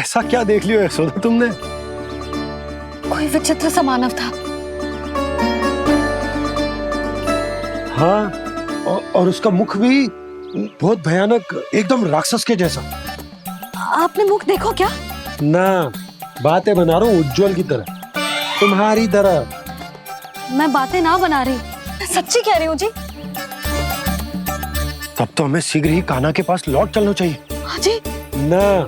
ऐसा क्या देख लियो यशोदा तुमने? कोई विचित्र सा मानव था। हाँ, और उसका मुख भी बहुत भयानक, एकदम राक्षस के जैसा। आपने मुख देखो क्या? ना, बातें बना रहा हूँ उज्जवल की तरह, तुम्हारी तरह। मैं बातें ना बना रही, मैं सच्ची कह रही हूँ जी। तब तो हमें शीघ्र ही कान्हा के पास लौट चलना चाहिए। हाँ जी। ना,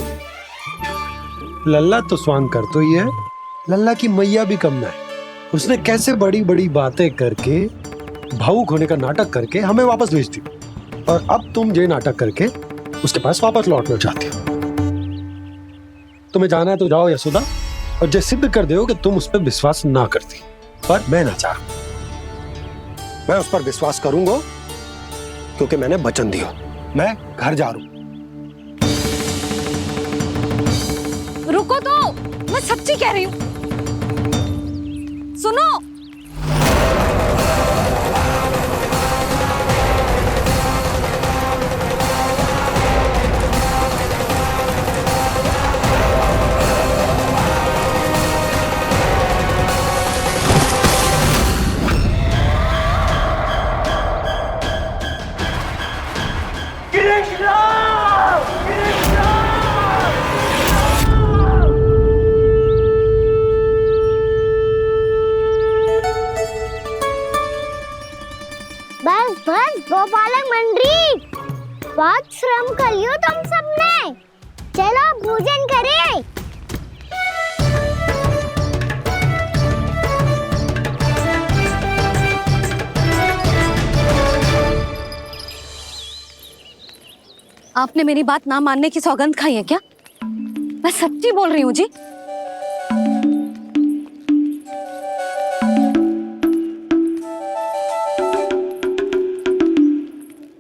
लल्ला तो स्वांग कर तो ही है, लल्ला की मैया भी कम ना है। उसने कैसे बड़ी बड़ी बातें करके, भावुक होने का नाटक करके हमें वापस भेज दी, और अब तुम ये नाटक करके उसके पास वापस लौटना चाहती हो। तुम्हें जाना है तो जाओ यशोदा, और जो सिद्ध कर दो कि तुम उस पर विश्वास ना करती, पर मैं ना चाह, मैं उस पर विश्वास करूंगा क्योंकि मैंने वचन दिया। मैं घर जा रहा हूं। रुको तो, मैं सच्ची कह रही हूँ, सुनो। बस बस गोपालक मंडली, बहुत श्रम कर लियो तुम सबने, चलो भोजन करें। आपने मेरी बात ना मानने की सौगंध खाई है क्या? मैं सच्ची बोल रही हूँ जी।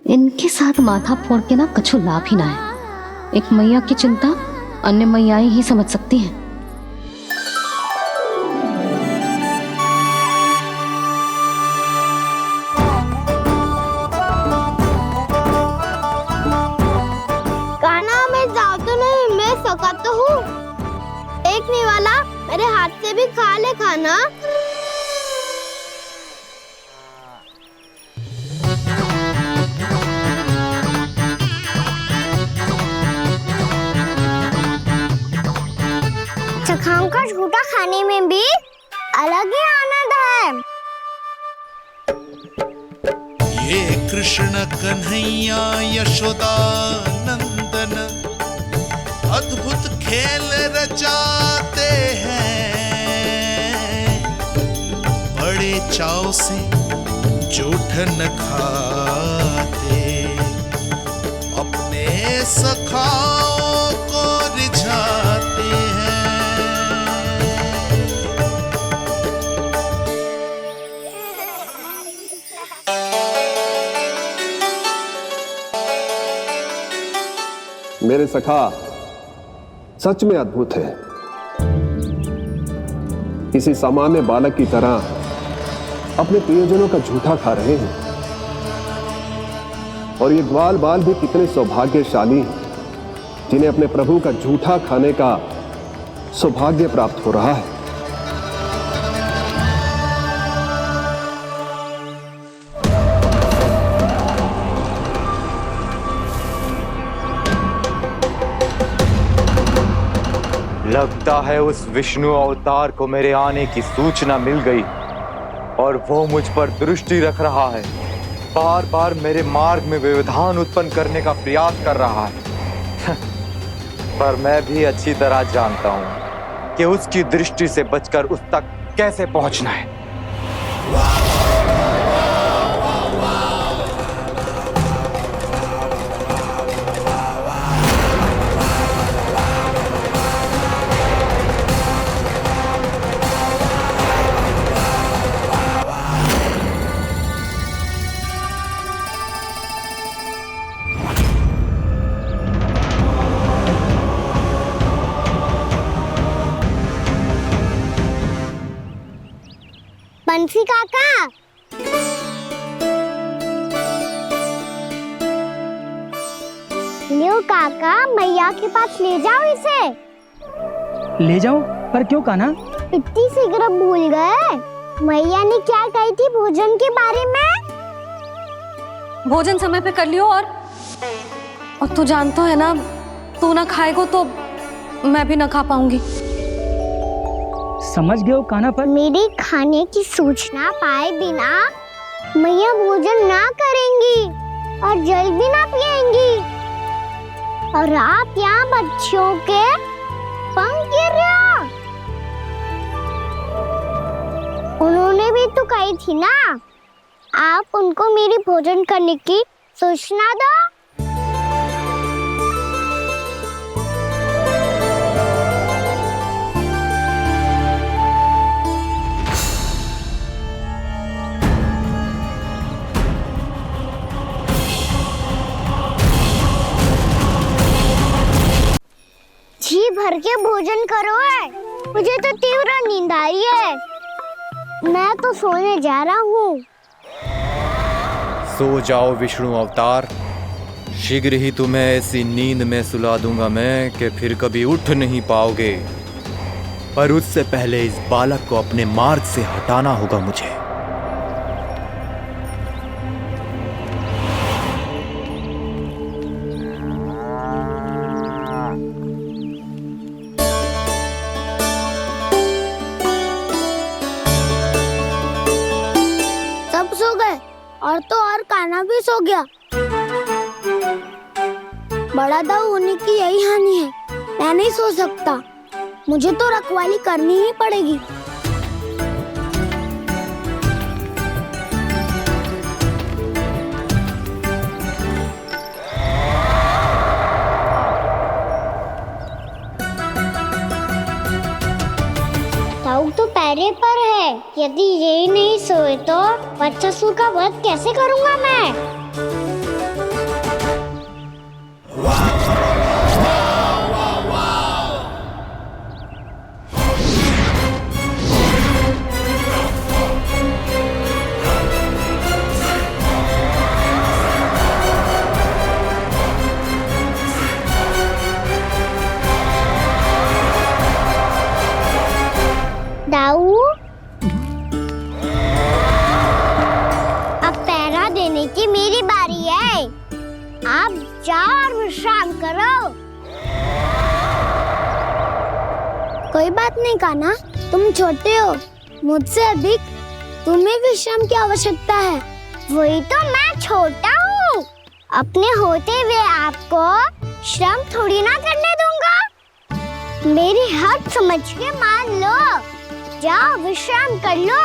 इनके साथ माथा फोड़ के ना कछु लाभ ही ना है। एक मैया की चिंता अन्य मैयाएं ही समझ सकती हैं। कान्हा मैं जाऊँ तो नहीं, मैं सका तो हूँ। एक नहीं वाला मेरे हाथ से भी खा ले खाना। चखाओं का झूठा खाने में भी अलग ही आनंद है। ये कृष्ण कन्हैया यशोदा नंदन अद्भुत खेल रचाते हैं, बड़े चाव से जूठन खाते, अपने सखाओं को रिझाते हैं। मेरे सखा सच में अद्भुत है। किसी सामान्य बालक की तरह अपने प्रियजनों का झूठा खा रहे हैं, और ये ग्वाल बाल भी कितने सौभाग्यशाली हैं जिन्हें अपने प्रभु का झूठा खाने का सौभाग्य प्राप्त हो रहा है। लगता है उस विष्णु अवतार को मेरे आने की सूचना मिल गई और वो मुझ पर दृष्टि रख रहा है। बार बार मेरे मार्ग में व्यवधान उत्पन्न करने का प्रयास कर रहा है। पर मैं भी अच्छी तरह जानता हूं कि उसकी दृष्टि से बचकर उस तक कैसे पहुंचना है। बंसी काका। लियो काका, मैया के पास ले जाओ इसे। ले जाओ? पर क्यों कान्हा? इतनी शीघ्र भूल गए? मैया ने क्या कही थी भोजन के बारे में? भोजन समय पे कर लियो। और तू जानता है ना, तू ना खाएगा तो मैं भी ना खा पाऊंगी। समझ गए हो कान्हा? पर मेरे खाने की सूचना पाए बिना मैया भोजन ना करेंगी और जल भी ना पिएंगी। और आप यहाँ बच्चों के पंख गिर रहे हो। उन्होंने भी तो कही थी ना, आप उनको मेरी भोजन करने की सूचना दो। जी भर के भोजन करो है, मुझे तो तीव्र नींद आ रही है। मैं तो सोने जा रहा हूँ। सो जाओ विष्णु अवतार, शीघ्र ही तुम्हें ऐसी नींद में सुला दूंगा मैं कि फिर कभी उठ नहीं पाओगे। पर उससे पहले इस बालक को अपने मार्ग से हटाना होगा मुझे। सब सो गए और तो और कान्हा भी सो गया। बड़ा दाऊ होने की यही हानि है, मैं नहीं सो सकता। मुझे तो रखवाली करनी ही पड़ेगी। दाऊ तो पैरे पर है। यदि यही नहीं सोए तो बच्चासुर का वध कैसे करूंगा मैं? दाऊ, अब पहरा देने की मेरी बारी है। आप जाओ और विश्राम करो। कोई बात नहीं कान्हा, तुम छोटे हो, मुझसे अधिक तुम्हें विश्राम की आवश्यकता है। वही तो, मैं छोटा हूँ। अपने होते हुए आपको श्रम थोड़ी ना करने दूंगा। मेरी हद समझ के मान लो। जाओ विश्राम कर लो।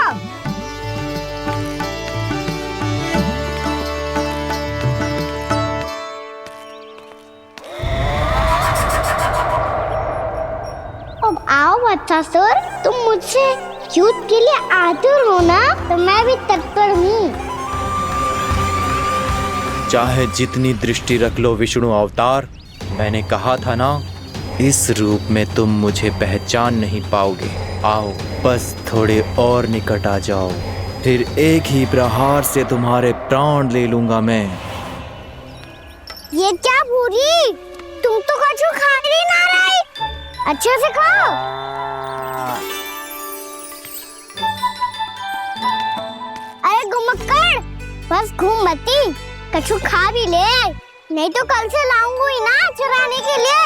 अब आओ बच्चासुर, तुम मुझसे युद्ध के लिए आतुर हो ना, तो मैं भी तत्पर हूँ। चाहे जितनी दृष्टि रख लो विष्णु अवतार, मैंने कहा था ना, इस रूप में तुम मुझे पहचान नहीं पाओगे। आओ, बस थोड़े और निकट आ जाओ, फिर एक ही प्रहार से तुम्हारे प्राण ले लूंगा मैं। ये क्या भूरी, तुम तो कछु खा ही ना रही। अच्छे से खाओ। अरे गुमक्कड़, बस घूम मती, कछु खा भी ले, नहीं तो कल से लाऊंगी ही ना चुराने के लिए।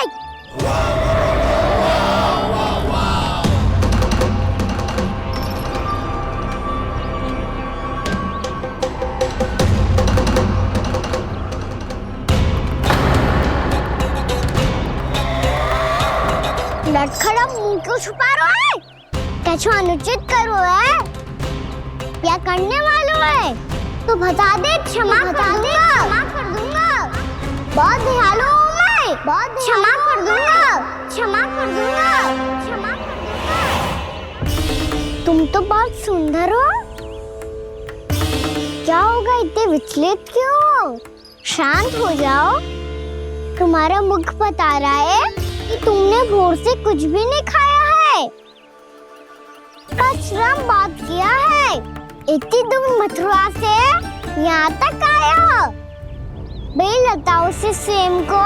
लटखड़ा मुंह क्यों छुपा रहा है? कछु अनुचित करो है या करने वालों है तो बता दे, क्षमा कर दूंगा। बहुत दयालु हूँ मैं, बहुत क्षमा कर दूंगा। तुम तो बहुत सुंदर हो। क्या होगा, इतने विचलित क्यों हो? शांत हो जाओ। तुम्हारा मुख बता रहा है कि तुमने भोर से कुछ भी नहीं खाया है। श्रम बात किया है। इतनी दूर मथुरा से यहाँ तक आए हो? बेलताओं से स्वयं को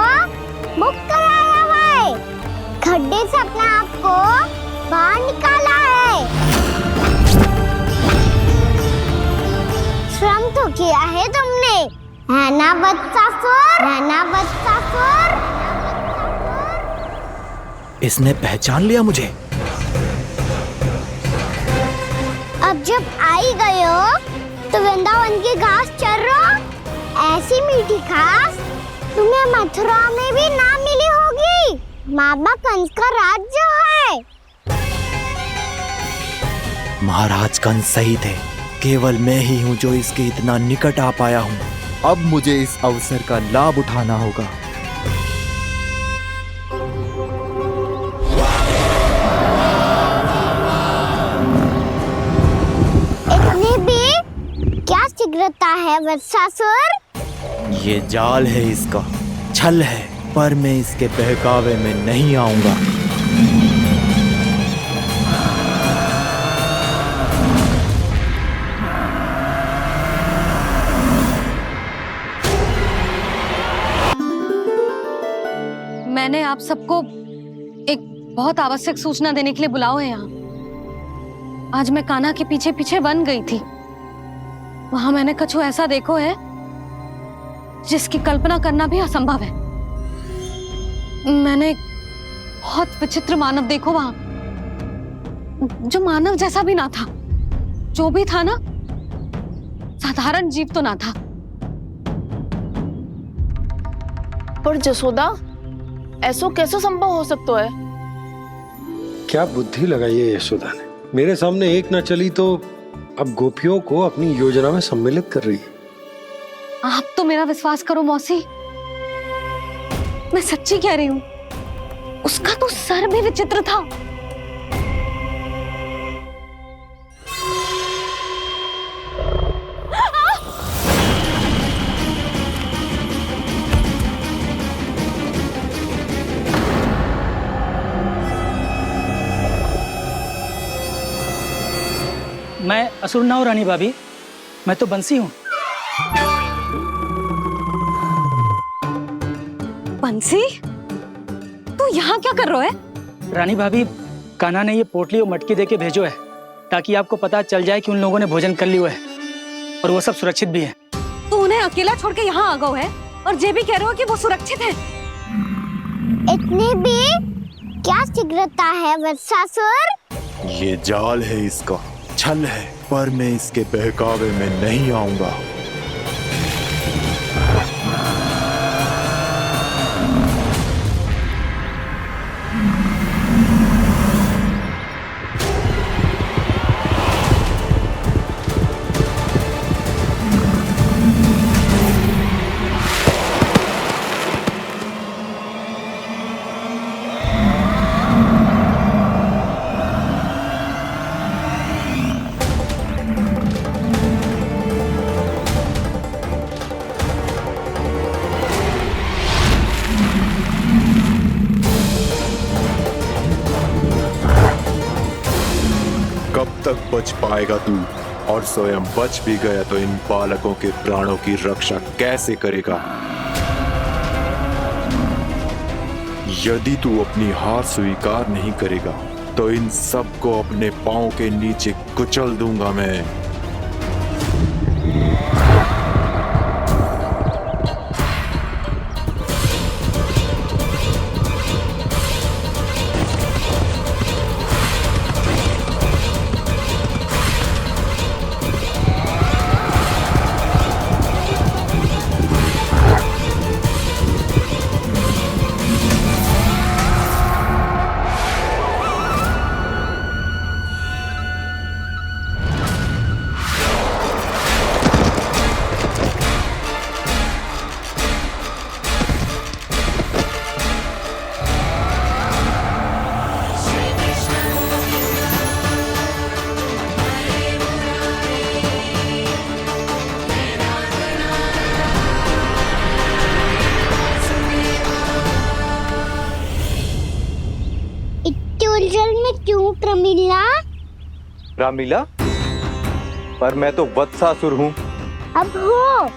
मुक्त कराया हुआ है, खड्डे से अपने आप को बाहर निकाला है। श्रम तो किया है तुमने, है ना वत्सासुर? है ना वत्सासुर? इसने पहचान लिया मुझे। अब जब आई गए हो तो वृंदावन की घास चर रहो। ऐसी मीठी घास तुम्हें मथुरा में भी ना मिली होगी। बाबा कंस का राज जो है। महाराज कंस सही थे, केवल मैं ही हूँ जो इसके इतना निकट आ पाया हूँ। अब मुझे इस अवसर का लाभ उठाना होगा। इतनी भी क्या शीघ्रता है वत्सासुर? ये जाल है इसका, छल है, पर मैं इसके बहकावे में नहीं आऊंगा। मैंने आप सबको एक बहुत आवश्यक सूचना देने के लिए बुलाओ है यहाँ। आज मैं कान्हा के पीछे पीछे वन गई थी। वहां मैंने कछु ऐसा देखो है जिसकी कल्पना करना भी असंभव है। मैंने बहुत विचित्र मानव देखो वहां, जो मानव जैसा भी ना था। जो भी था ना, साधारण जीव तो ना था। पर जसोदा, ऐसो कैसे संभव हो सकता है? क्या बुद्धि लगाई है यशोदा ने। मेरे सामने एक ना चली तो अब गोपियों को अपनी योजना में सम्मिलित कर रही है। आप तो मेरा विश्वास करो मौसी, मैं सच्ची कह रही हूँ। उसका तो सर भी विचित्र था। मैं असुर ना हूं रानी भाभी, मैं तो बंसी हूँ। बंसी, तू यहाँ क्या कर रहा है? रानी भाभी, कान्हा ने ये पोटली और मटकी देके भेजो है ताकि आपको पता चल जाए कि उन लोगों ने भोजन कर लिया है और वो सब सुरक्षित भी है। तू उन्हें अकेला छोड़ के यहाँ आ गया है और ये भी कह रहे हो कि वो सुरक्षित है। इतनी भी क्या शीघ्रता है वत्सासुर? ये जाल है इसका, छल है, पर मैं इसके बहकावे में नहीं आऊंगा। कब तक बच पाएगा तू? और स्वयं बच भी गया तो इन बालकों के प्राणों की रक्षा कैसे करेगा? यदि तू अपनी हार स्वीकार नहीं करेगा तो इन सबको अपने पांव के नीचे कुचल दूंगा मैं। उलझन में क्यों प्रमिला? रामलीला, पर मैं तो वत्सासुर हूँ। अब हो,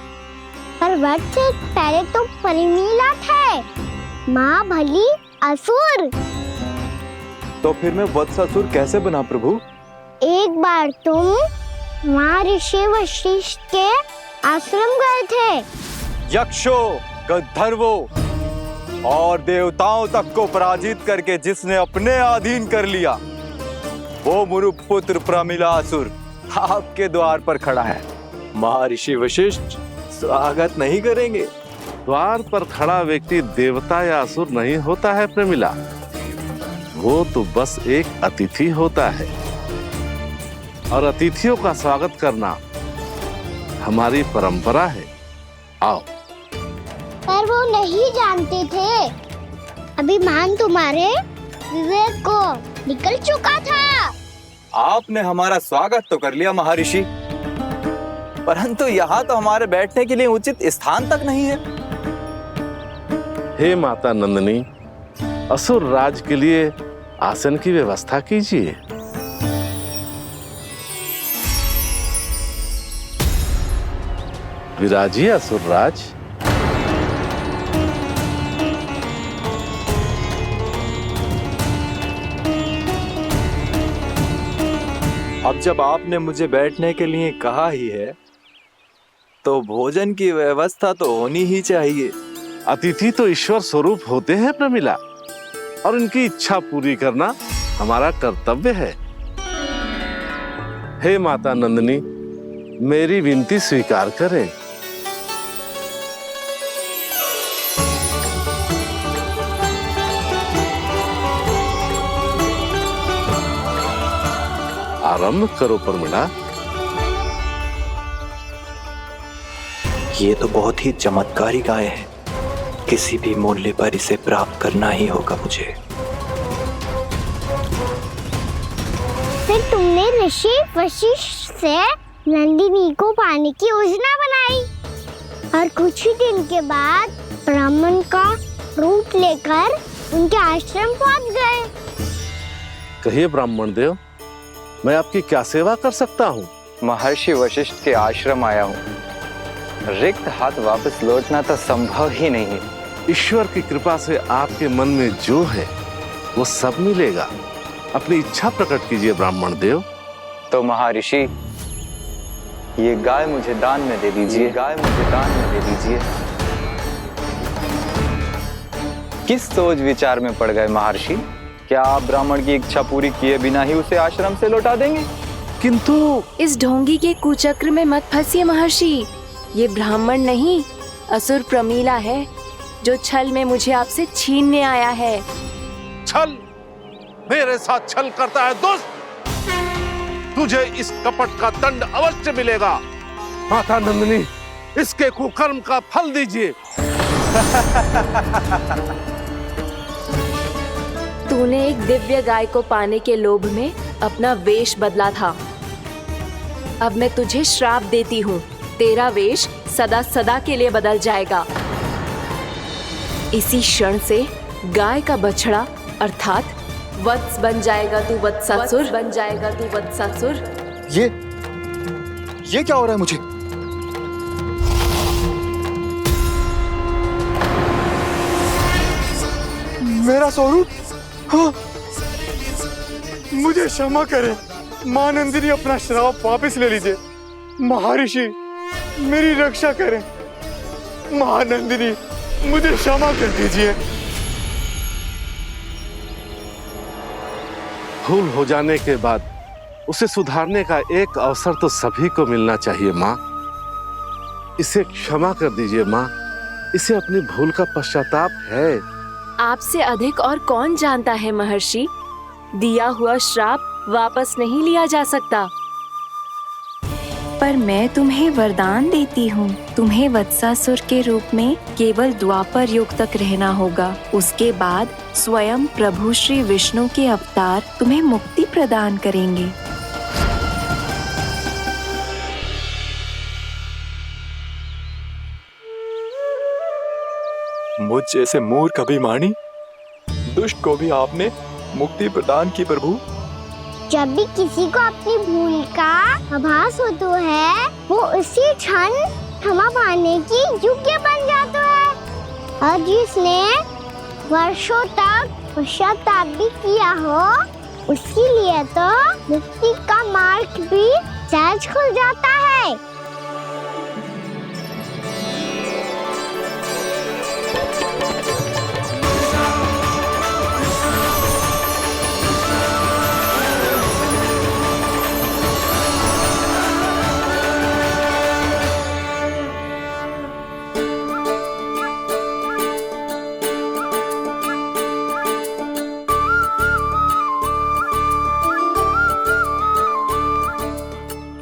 पर वट से पहले तो परिमीला थे, माँ भली असुर। तो फिर मैं वत्सासुर कैसे बना प्रभु? एक बार तुम वहाँ ऋषि वशिष्ठ के आश्रम गए थे। यक्षों, गंधर्वों और देवताओं तक को पराजित करके जिसने अपने अधीन कर लिया, वो मुरुपुत्र प्रमिलासुर आपके द्वार पर खड़ा है। महर्षि वशिष्ठ स्वागत नहीं करेंगे? द्वार पर खड़ा व्यक्ति देवता या असुर नहीं होता है प्रमिला, वो तो बस एक अतिथि होता है, और अतिथियों का स्वागत करना हमारी परंपरा है। आओ। पर वो नहीं जानते थे, अभिमान तुम्हारे विवेक को निकल चुका था। आपने हमारा स्वागत तो कर लिया महर्षि, परंतु यहाँ तो हमारे बैठने के लिए उचित स्थान तक नहीं है। हे माता नंदिनी, असुर राज के लिए आसन की व्यवस्था कीजिए। विराजिए असुर राज। अब जब आपने मुझे बैठने के लिए कहा ही है, तो भोजन की व्यवस्था तो होनी ही चाहिए। अतिथि तो ईश्वर स्वरूप होते हैं प्रमिला, और उनकी इच्छा पूरी करना हमारा कर्तव्य है। हे माता नंदिनी, मेरी विनती स्वीकार करें। आरंभ करो प्रमिला। ये तो बहुत ही चमत्कारी गाय है, किसी भी मूल्य पर इसे प्राप्त करना ही होगा मुझे। फिर तुमने ऋषि वशिष्ठ से नंदिनी को पाने की योजना बनाई, और कुछ ही दिन के बाद ब्राह्मण का रूप लेकर उनके आश्रम पहुंच गए। कहिए ब्राह्मण देव, मैं आपकी क्या सेवा कर सकता हूँ? महर्षि वशिष्ठ के आश्रम आया हूँ। रिक्त हाथ वापस लौटना तो संभव ही नहीं है। ईश्वर की कृपा से आपके मन में जो है वो सब मिलेगा। अपनी इच्छा प्रकट कीजिए ब्राह्मण देव। तो महर्षि, ये गाय मुझे दान में दे दीजिए। गाय मुझे दान में दे दीजिए। किस सोच विचार में पड़ गए महर्षि? क्या आप ब्राह्मण की इच्छा पूरी किए बिना ही उसे आश्रम से लौटा देंगे? किंतु इस ढोंगी के कुचक्र में मत फंसिए महर्षि। ये ब्राह्मण नहीं, असुर प्रमीला है, जो छल में मुझे आपसे छीनने आया है। छल? मेरे साथ छल करता है दुष्ट? तुझे इस कपट का दंड अवश्य मिलेगा। माता नंदिनी, इसके कुकर्म का फल दीजिए। तूने एक दिव्य गाय को पाने के लोभ में अपना वेश बदला था। अब मैं तुझे श्राप देती हूँ, तेरा वेश सदा सदा के लिए बदल जाएगा। इसी क्षण से गाय का बछड़ा अर्थात वत्स बन जाएगा तू वत्सासुर। बन जाएगा तू वत्सासुर। ये क्या हो रहा है मुझे? मेरा स्वरूप? हाँ। मुझे क्षमा करें मां नंदिनी, अपना श्राप वापस ले लीजिए। महर्षि, मेरी रक्षा करें। मां नंदिनी, मुझे क्षमा कर दीजिए। भूल हो जाने के बाद उसे सुधारने का एक अवसर तो सभी को मिलना चाहिए माँ। इसे क्षमा कर दीजिए माँ, इसे अपनी भूल का पश्चाताप है। आपसे अधिक और कौन जानता है महर्षि, दिया हुआ श्राप वापस नहीं लिया जा सकता। पर मैं तुम्हें वरदान देती हूँ, तुम्हें वत्सासुर के रूप में केवल द्वापर युग तक रहना होगा। उसके बाद स्वयं प्रभु श्री विष्णु के अवतार तुम्हें मुक्ति प्रदान करेंगे। मुझ जैसे मूर्ख अभिमानी दुष्ट को भी आपने मुक्ति प्रदान की प्रभु। जब भी किसी को अपनी भूल का आभास होता है, वो उसी क्षण क्षमा पाने की योग्य बन जाता है। और जिसने वर्षों तक पश्चाताप भी किया हो, उसके लिए तो मुक्ति का मार्ग भी सहज खुल जाता है।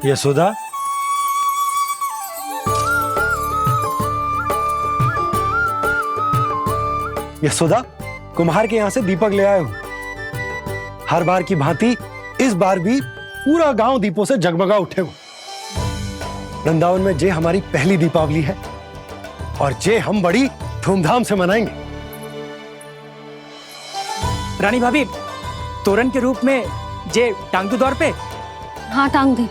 यशोदा, यशोदा, कुम्हार के यहाँ से दीपक ले आया हूं। हर बार की भांति इस बार भी पूरा गांव दीपों से जगमगा उठे हो। वृंदावन में जे हमारी पहली दीपावली है और जे हम बड़ी धूमधाम से मनाएंगे। रानी भाभी, तोरण के रूप में जे टांग दो द्वार पे। हाँ, टांग दे।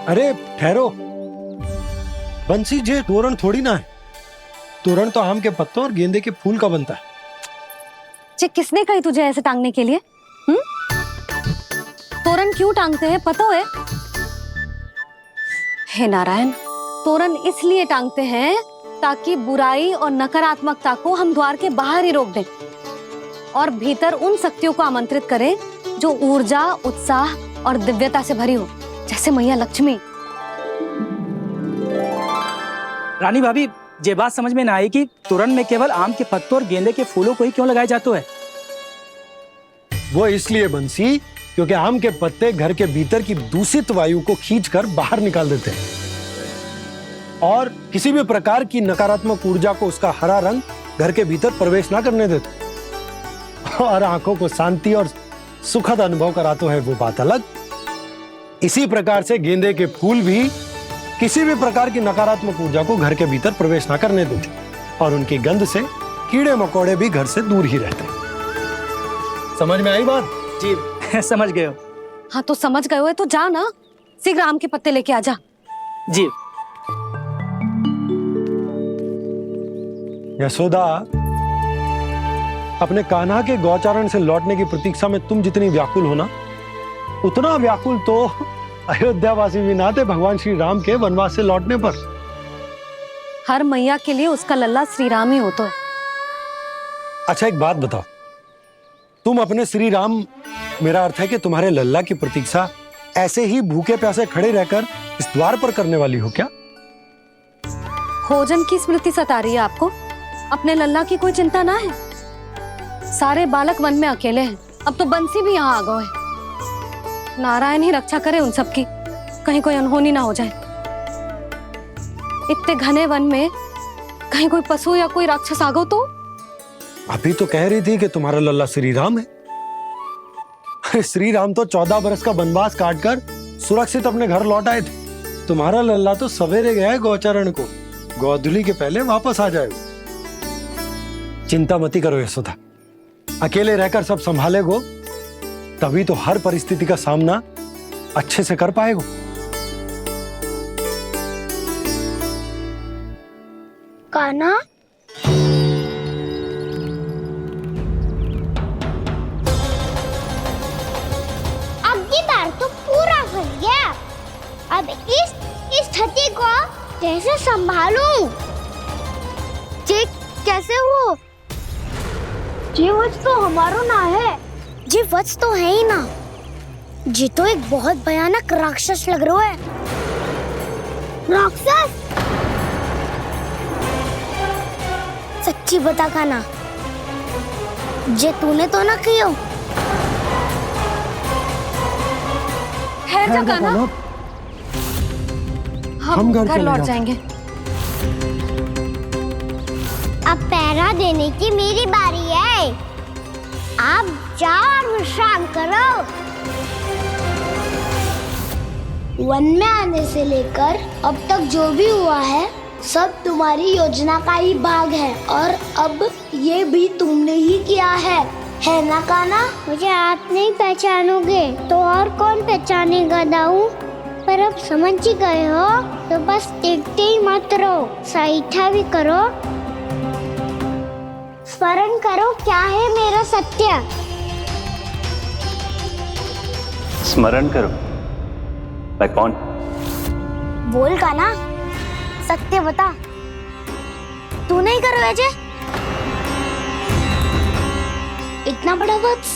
अरे ठहरो, बंसी, जे तोरण थोड़ी ना है। तोरण तो आम के पत्तों और गेंदे के फूल का बनता है। जे किसने कही तुझे ऐसे टांगने के लिए? तोरण क्यों टांगते हैं पता है? हे नारायण, तोरण इसलिए टांगते हैं ताकि बुराई और नकारात्मकता को हम द्वार के बाहर ही रोक दें और भीतर उन शक्तियों को आमंत्रित करें जो ऊर्जा, उत्साह और दिव्यता से भरी हो, जैसे मैया लक्ष्मी। रानी भाभी, ये बात समझ में ना आई कि तोरण में केवल आम के पत्तों और गेंदे के फूलों को ही क्यों लगाया जाता है? वो इसलिए बंसी, क्योंकि आम के पत्ते घर के भीतर की दूषित वायु को खींचकर बाहर निकाल देते हैं और किसी भी प्रकार की नकारात्मक ऊर्जा को उसका हरा रंग घर के भीतर प्रवेश ना करने देते और आंखों को शांति और सुखद अनुभव कराता है, वो बात अलग। इसी प्रकार से गेंदे के फूल भी किसी भी प्रकार की नकारात्मक ऊर्जा को घर के भीतर प्रवेश ना करने देते और उनकी गंध से कीड़े मकोड़े भी घर से दूर ही रहते हैं। समझ में आई बात? जी समझ गए हो। हाँ तो समझ गए हो तो जा ना, शीघ्र आम के पत्ते लेके आ जा। जी। यशोदा, अपने कान्हा के गौचारण से लौटने की प्रतीक्षा में तुम जितनी व्याकुल हो ना, उतना व्याकुल तो अयोध्यावासी भी ना थे भगवान श्री राम के वनवास से लौटने पर। हर मैया के लिए उसका लल्ला श्री राम ही होता है। अच्छा एक बात बताओ, तुम अपने श्री राम, मेरा अर्थ है कि तुम्हारे लल्ला की प्रतीक्षा ऐसे ही भूखे प्यासे खड़े रहकर इस द्वार पर करने वाली हो क्या? भोजन की स्मृति सता रही है आपको? अपने लल्ला की कोई चिंता ना है। सारे बालक वन में अकेले हैं, अब तो बंसी भी यहाँ आ गए हैं। नारायण ही रक्षा करे उन सबकी, कहीं कोई अनहोनी ना हो जाए। इतने घने वन में कहीं कोई पशु या कोई राक्षस आ गो तो? अभी तो कह रही थी कि तुम्हारा लल्ला श्री राम है। श्री राम तो 14 बरस का वनवास काटकर सुरक्षित अपने घर लौट आए थे। तुम्हारा लल्ला तो सवेरे गया है गौचरण को, गोधूली के पहले वापस आ जाएगा। चिंता मती करो यशोदा, अकेले रहकर सब संभालेगो तभी तो हर परिस्थिति का सामना अच्छे से कर पाएगो। कान्हा, अब की बार तो पूरा फंस गया। अब इस स्थिति को कैसे संभालूं? ये कैसे हो? ये वच तो हमारो ना है। ये वच तो है ही ना। ये तो एक बहुत भयानक राक्षस लग रहा है। राक्षस? सच्ची बता कान्हा, जे तूने तो ना कियो? ठहर जा कान्हा, हम घर लौट जाएंगे। अब पहरा देने की मेरी बारी है। आप जाओ और विश्राम करो। वन में आने से लेकर अब तक जो भी हुआ है सब तुम्हारी योजना का ही भाग है और अब ये भी तुमने ही किया है ना कान्हा? मुझे आप नहीं पहचानोगे तो और कौन पहचानेगा दाऊ? पर अब समझ ही गए हो तो बस देखते ही मत रहो, सईठा भी करो, स्मरण करो क्या है मेरा सत्य। स्मरण करो। मैं कौन? बोल कान्हा, सत्य बता। तू नहीं करो अजय? इतना बड़ा वत्स